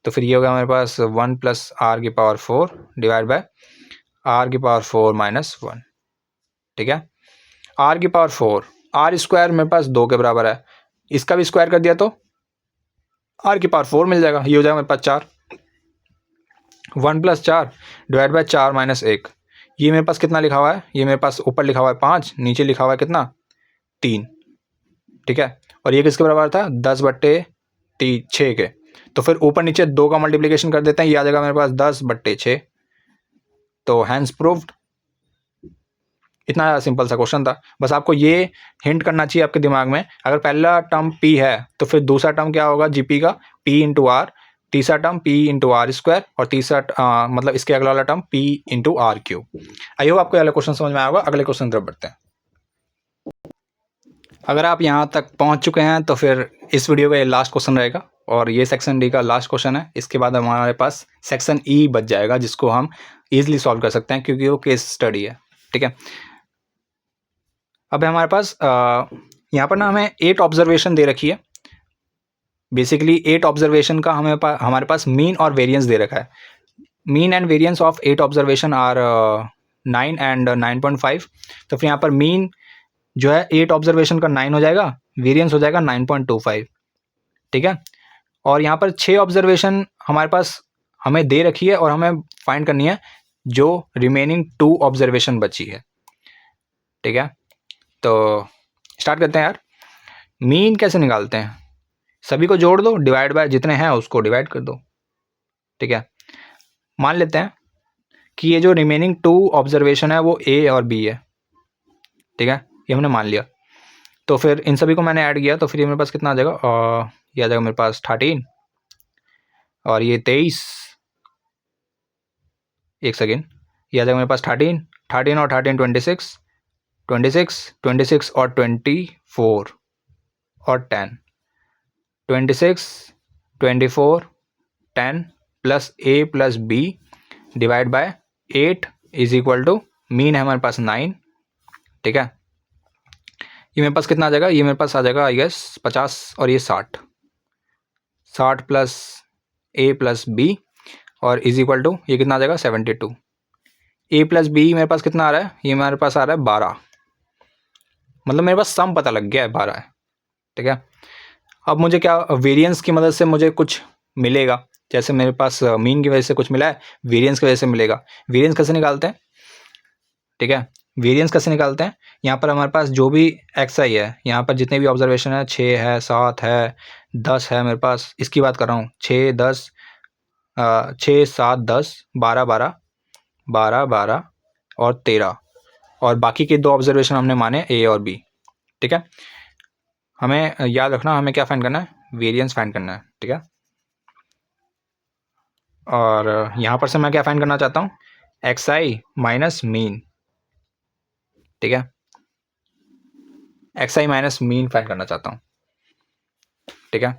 तो फिर ये होगा मेरे पास 1 प्लस आर की पावर 4 डिवाइड बाय आर की पावर 4 माइनस 1, ठीक है। आर की पावर 4, आर स्क्वायर मेरे पास 2 के बराबर है, इसका भी स्क्वायर कर दिया तो आर की पावर 4 मिल जाएगा, ये हो जाएगा मेरे पास 4, 1 प्लस 4 डिवाइड बाय 4 माइनस 1, ये मेरे पास कितना लिखा हुआ है, ये मेरे पास ऊपर लिखा हुआ है 5, नीचे लिखा हुआ है कितना 3, ठीक है। और ये किसके बराबर था, 10/6 के, तो फिर ऊपर नीचे 2 का मल्टीप्लिकेशन कर देते हैं, ये आ जाएगा मेरे पास 10/6, तो हैंस प्रूव्ड। इतना सिंपल सा क्वेश्चन था, बस आपको ये हिंट करना चाहिए आपके दिमाग में, अगर पहला टर्म p है तो फिर दूसरा टर्म क्या होगा जीपी का, p इंटू आर, तीसरा term p into R square, और तीसरा मतलब इसके अगला वाला term p into R cube. I hope आपको अगला क्वेश्चन समझ में आएगा। अगले क्वेश्चन तरफ बढ़ते हैं। अगर आप यहाँ तक पहुँच चुके हैं तो फिर इस वीडियो का ये लास्ट क्वेश्चन रहेगा, और ये सेक्शन डी का लास्ट क्वेश्चन है। इसके बाद हमारे पास सेक्शन ई बच जाएगा, जिसको हम ईजिली सॉल्व कर सकते हैं क्योंकि वो केस स्टडी है, ठीक है। अब हमारे पास यहाँ पर ना हमें 8 ऑब्जर्वेशन दे रखी है। बेसिकली 8 ऑब्जर्वेशन का हमारे पास मीन और वेरिएंस दे रखा है। Mean and variance of 8 observation are 9 and 9.5। तो फिर यहाँ पर मीन जो है 8 ऑब्जर्वेशन का 9 हो जाएगा, वेरिएंस हो जाएगा 9.25, ठीक है। और यहाँ पर 6 ऑब्जर्वेशन हमारे पास हमें दे रखी है और हमें फाइंड करनी है जो रिमेनिंग 2 ऑब्जर्वेशन बची है, ठीक है। तो स्टार्ट करते हैं यार। मीन कैसे निकालते हैं, सभी को जोड़ दो, डिवाइड बाय जितने हैं उसको डिवाइड कर दो, ठीक है। मान लेते हैं कि ये जो रिमेनिंग 2 ऑब्जर्वेशन है वो ए और बी है, ठीक है, ये हमने मान लिया। तो फिर इन सभी को मैंने ऐड किया, तो फिर ये मेरे पास कितना आ जाएगा, ये आ जाएगा मेरे पास 13 और ये 23, एक सेकेंड, ये आ जाएगा मेरे पास 13 और 13 26 26 और 24 और 10 26 24 10 plus A plus B divide by 8 is equal to mean है हमारे पास 9, ठीक है। ये मेरे पास कितना आ जाएगा, ये मेरे पास आ जाएगा आई गेस 50 और ये 60 प्लस ए प्लस बी और इज इक्वल टू ये कितना आ जाएगा 72। ए प्लस बी मेरे पास कितना आ रहा है, ये मेरे पास आ रहा है 12, मतलब मेरे पास सम पता लग गया है 12 है, ठीक है। अब मुझे क्या वेरिएंस की मदद से मुझे कुछ मिलेगा, जैसे मेरे पास मीन की वजह से कुछ मिला है, वेरिएंस की वजह से मिलेगा। वेरिएंस कैसे निकालते हैं, ठीक है, वेरिएंस कैसे निकालते हैं, यहाँ पर हमारे पास जो भी एक्स आई है, यहाँ पर जितने भी ऑब्जर्वेशन है 6 है 7 है 10 है, मेरे पास इसकी बात कर रहा हूँ 6 10 6 7 10 12 12 12 12 और 13 और बाकी के 2 ऑब्जर्वेशन हमने माने ए और बी। ठीक है, हमें याद रखना हमें क्या फाइंड करना है, वेरिएंस फाइंड करना है। ठीक है, और यहाँ पर से मैं क्या फाइंड करना चाहता हूँ, एक्स आई माइनस मीन। ठीक है, एक्स आई माइनस मीन फाइंड करना चाहता हूँ। ठीक है,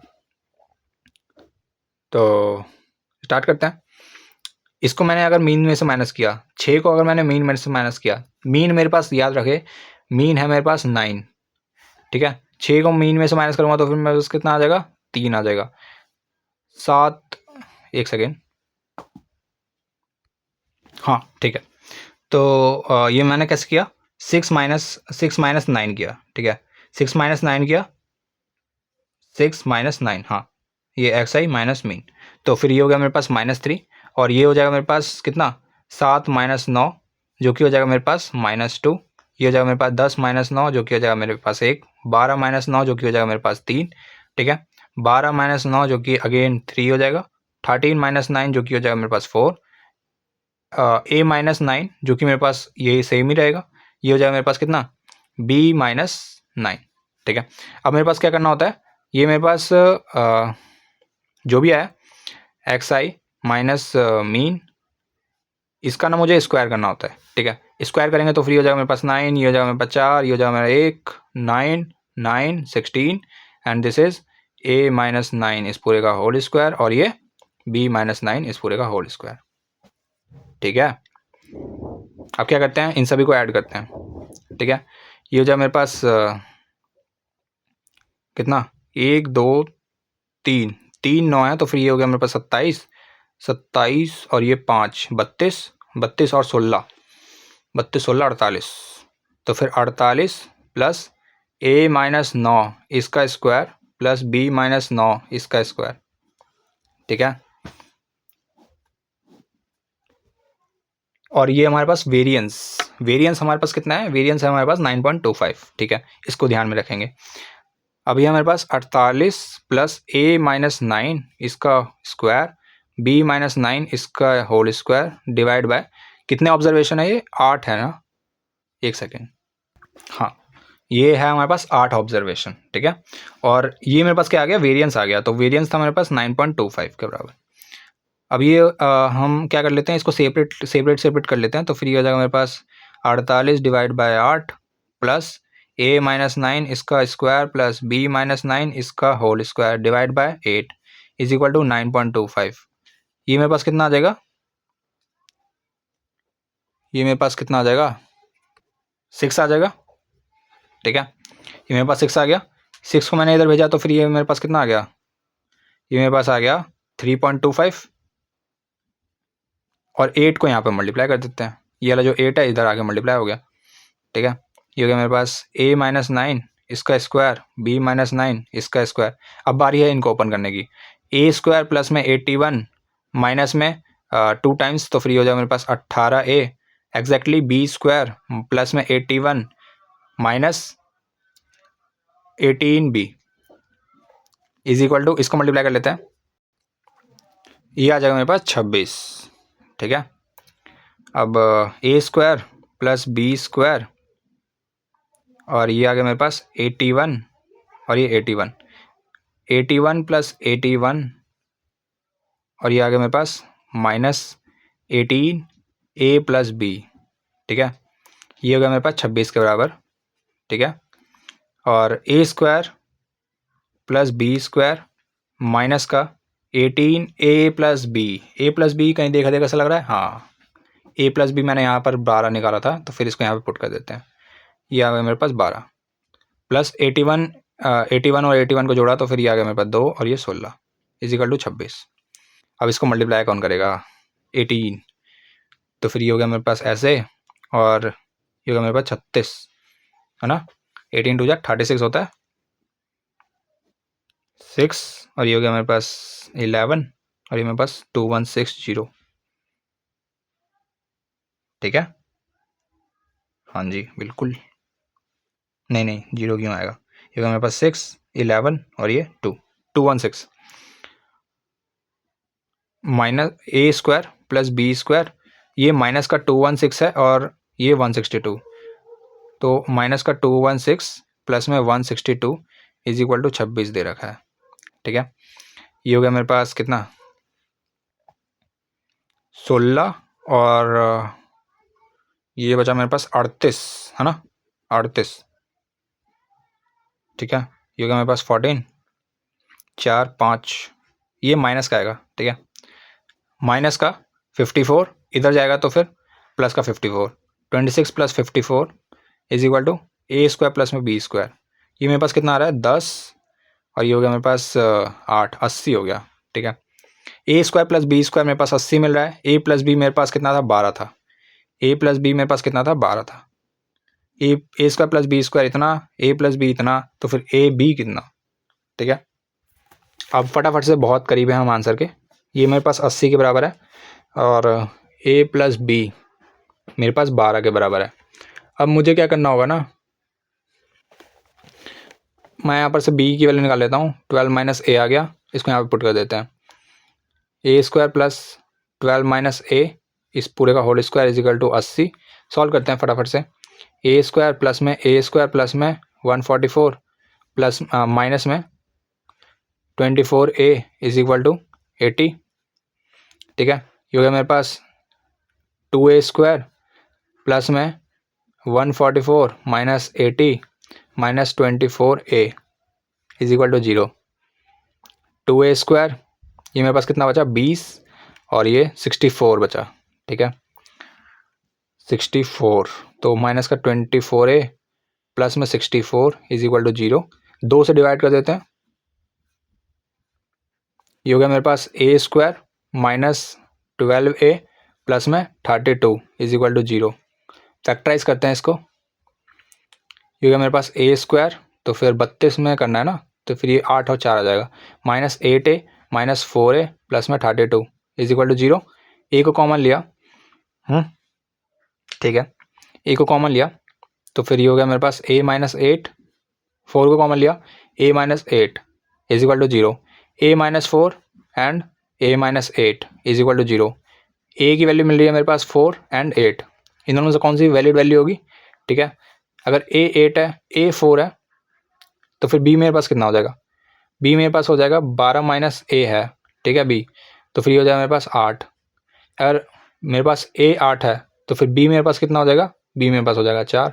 तो स्टार्ट करते हैं। इसको मैंने अगर मीन में से माइनस किया, 6 को अगर मैंने मीन में से माइनस किया, मीन मेरे पास याद रखे मीन है मेरे पास 9। ठीक है, 6 को मीन में से माइनस करूँगा तो फिर मेरे पास कितना आ जाएगा, 3 आ जाएगा। 7, एक सेकेंड, हाँ ठीक है। तो ये मैंने कैसे किया, 6 माइनस 9 किया। ठीक है, 6 माइनस 9 किया, 6 माइनस 9, हाँ ये एक्स आई माइनस मीन। तो फिर ये हो गया मेरे पास -3 और ये हो जाएगा मेरे पास कितना, 7 माइनस 9 जो कि हो जाएगा मेरे पास -2। ये हो जाएगा मेरे पास 10 माइनस 9 जो कि हो जाएगा मेरे पास 1। 12 माइनस 9 जो कि हो जाएगा मेरे पास 3। ठीक है, 12 माइनस 9 जो कि अगेन 3 हो जाएगा। 13 माइनस 9 जो कि हो जाएगा मेरे पास 4। ए माइनस 9 जो कि मेरे पास ये सेम ही रहेगा। ये हो जाएगा मेरे पास कितना, बी माइनस 9। ठीक है, अब मेरे पास क्या करना होता है, ये मेरे पास जो भी आया एक्स आई माइनस मीन, इसका ना मुझे स्क्वायर करना होता है। ठीक है, स्क्वायर करेंगे तो फ्री हो जाएगा मेरे पास 9, ये हो जाएगा मेरे पास 4, ये हो जाएगा मेरा 1 9 9 16 and this is a minus 9 इस पूरे का होल स्क्वायर और ये बी माइनस 9 इस पूरे का होल स्क्वायर। ठीक है, अब क्या करते हैं, इन सभी को ऐड करते हैं। ठीक है, ये हो जाएगा मेरे पास कितना, 1 2 3 3 9 है तो फिर ये हो गया मेरे पास 27 27 और ये 5 32 32 और 16 32 16 48। तो फिर 48 प्लस ए माइनस 9 इसका स्क्वायर प्लस बी माइनस 9 इसका स्क्वायर। ठीक है, और ये हमारे पास वेरिएंस हमारे पास कितना है, वेरिएंस है हमारे पास 9.25। ठीक है, इसको ध्यान में रखेंगे। अभी हमारे पास 48 प्लस ए माइनस 9 इसका स्क्वायर बी माइनस 9 इसका होल स्क्वायर डिवाइड बाय कितने ऑब्जर्वेशन है, ये 8 है ना, एक सेकेंड, हाँ ये है हमारे पास 8 ऑब्जर्वेशन। ठीक है, और ये मेरे पास क्या आ गया, वेरिएंस आ गया। तो वेरिएंस था मेरे पास 9.25 के बराबर। अब ये हम क्या कर लेते हैं, इसको सेपरेट कर लेते हैं। तो फिर ये हो जाएगा मेरे पास 48 divide by 8 plus A minus 9 इसका स्क्वायर प्लस बी माइनस 9 इसका whole square divide by 8 is equal to 9.25। ये मेरे पास कितना आ जाएगा, ये मेरे पास कितना आ जाएगा, 6 आ जाएगा। ठीक है, ये मेरे पास 6 आ गया। 6 को मैंने इधर भेजा तो फिर ये मेरे पास कितना आ गया, ये मेरे पास आ गया 3.25 और 8 को यहाँ पे मल्टीप्लाई कर देते हैं। ये वाला जो 8 है इधर आगे मल्टीप्लाई हो गया। ठीक है, ये हो गया मेरे पास ए माइनस 9 इसका स्क्वायर बी माइनस 9 इसका स्क्वायर। अब बारी है इनको ओपन करने की। ए स्क्वायर प्लस में 81 माइनस में 2 टाइम्स तो फ्री हो जाएगा मेरे पास 18 A exactly B square plus में 81 minus 18 B is equal to, इसको मल्टीप्लाई कर लेते हैं, ये आ जाएगा मेरे पास 26। ठीक है, अब ए स्क्वायर प्लस बी स्क्वायर और ये आ गया मेरे पास 81 और ये 81 81 प्लस 81 और ये आ गया मेरे पास माइनस 18 ए प्लस बी। ठीक है, ये हो गया मेरे पास 26 के बराबर। ठीक है, और A square plus B square minus का 18 ए प्लस बी कहीं देखा देखा सा लग रहा है, हाँ ए प्लस बी मैंने यहाँ पर 12 निकाला था तो फिर इसको यहाँ पे पुट कर देते हैं। ये आ गया मेरे पास 12 प्लस 81 81 और 81 को जोड़ा तो फिर ये आ गया मेरे पास 2 और ये 16 इजिकल टू 26। अब इसको मल्टीप्लाई कौन करेगा, 18 तो फिर ये हो गया मेरे पास ऐसे और ये हो गया मेरे पास 36 है ना, 18 टू जा 36 होता है 6 और ये हो गया मेरे पास 11 और ये मेरे पास 2160। ठीक है, हाँ जी बिल्कुल, नहीं नहीं जीरो क्यों आएगा, ये होगा मेरे पास 6 11 और ये 2 216। माइनस ए स्क्वायर प्लस बी स्क्वायर, ये माइनस का 216 है और ये 162, तो माइनस का 216 प्लस में 162 इज इक्वल टू 26 दे रखा है। ठीक है, ये हो गया मेरे पास कितना 16 और ये बचा मेरे पास 38, है ना 38। ठीक है, ये हो गया मेरे पास 14, 4 5, ये माइनस का आएगा। ठीक है, माइनस का 54 इधर जाएगा तो फिर प्लस का 54, 26 plus 54 is equal to A square plus में बी स्क्वायर। ये मेरे पास कितना आ रहा है 10 और ये हो गया मेरे पास 8, 80 हो गया। ठीक है, ए स्क्वायर प्लस बी स्क्वायर मेरे पास 80 मिल रहा है, ए प्लस बी मेरे पास कितना था 12 था, ए प्लस बी मेरे पास कितना था 12 था, ए स्क्वायर प्लस बी स्क्वायर इतना, ए प्लस बी इतना, तो फिर ए बी कितना। ठीक है, अब फटाफट से बहुत करीब है हम आंसर के, ये मेरे पास 80 के बराबर है और ए प्लस बी मेरे पास 12 के बराबर है। अब मुझे क्या करना होगा ना, मैं यहाँ पर से बी की वैल्यू निकाल लेता हूँ, 12 माइनस ए आ गया, इसको यहाँ पे पुट कर देते हैं, a square plus 12 minus a इस पूरे का whole square is equal to 80। Solve करते हैं फटाफट से, ए स्क्वायर प्लस में 144 प्लस माइनस में 24a इज इक्वल टू 80। ठीक है, ये हो गया मेरे पास 2a स्क्वायर प्लस में 144 minus 80 minus 24a is equal to 0। 2a square ये मेरे पास कितना बचा 20 और ये 64 बचा। ठीक है, 64, तो माइनस का 24a प्लस में 64 इज इक्वल टू 0, 2 से डिवाइड कर देते हैं, ये हो गया मेरे पास ए स्क्वायर माइनस 12a प्लस में 32 इज इक्वल टू 0। फैक्टराइज करते हैं इसको, ये हो गया मेरे पास ए स्क्वायर, तो फिर 32 में करना है ना, तो फिर ये 8 और 4 आ जाएगा, minus 8a minus 4a plus में 32 इज इक्वल टू 0। ए को कॉमन लिया, ठीक है, ए को कॉमन लिया तो फिर ये हो गया मेरे पास a माइनस 8, 4 को कॉमन लिया, a minus 8 is equal to 0, a minus 4 and a minus 8 is equal to 0। a की वैल्यू मिल रही है मेरे पास 4 एंड 8, इन दोनों से कौन सी वैलिड वैल्यू होगी। ठीक है, अगर a 8 है a 4 है तो फिर b मेरे पास कितना हो जाएगा, b मेरे पास हो जाएगा 12 माइनस a है। ठीक है, b तो फिर ये हो जाएगा मेरे पास 8, अगर मेरे पास a 8 है तो फिर b मेरे पास कितना हो जाएगा, b मेरे पास हो जाएगा 4।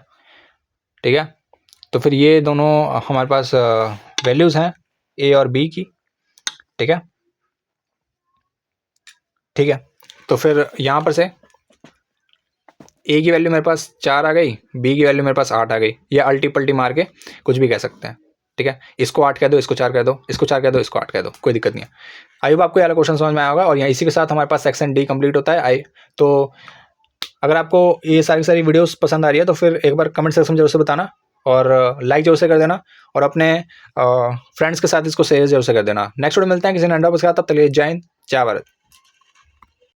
ठीक है, तो फिर ये दोनों हमारे पास वैल्यूज़ हैं a और b की। ठीक है, ठीक है, तो फिर यहाँ पर से a की वैल्यू मेरे पास 4 आ गई, b की वैल्यू मेरे पास 8 आ गई, या अल्टी पल्टी मार के कुछ भी कह सकते हैं। ठीक है, इसको 8 कह दो, इसको 4 कह दो, इसको 4 कह दो, इसको 8 कह दो, कोई दिक्कत नहीं है। आई होप आपको ये वाला क्वेश्चन समझ में आया होगा, और यहाँ इसी के साथ हमारे पास सेक्शन डी कंप्लीट होता है। तो अगर आपको ये सारी वीडियोस पसंद आ रही है तो फिर एक बार कमेंट सेक्शन में जरूर से बताना, और लाइक जरूर से कर देना, और अपने फ्रेंड्स के साथ इसको शेयर जरूर से कर देना। नेक्स्ट वीडियो मिलते हैं किसी नए टॉपिक के साथ, तब तक के लिए जय हिंद, जय भारत।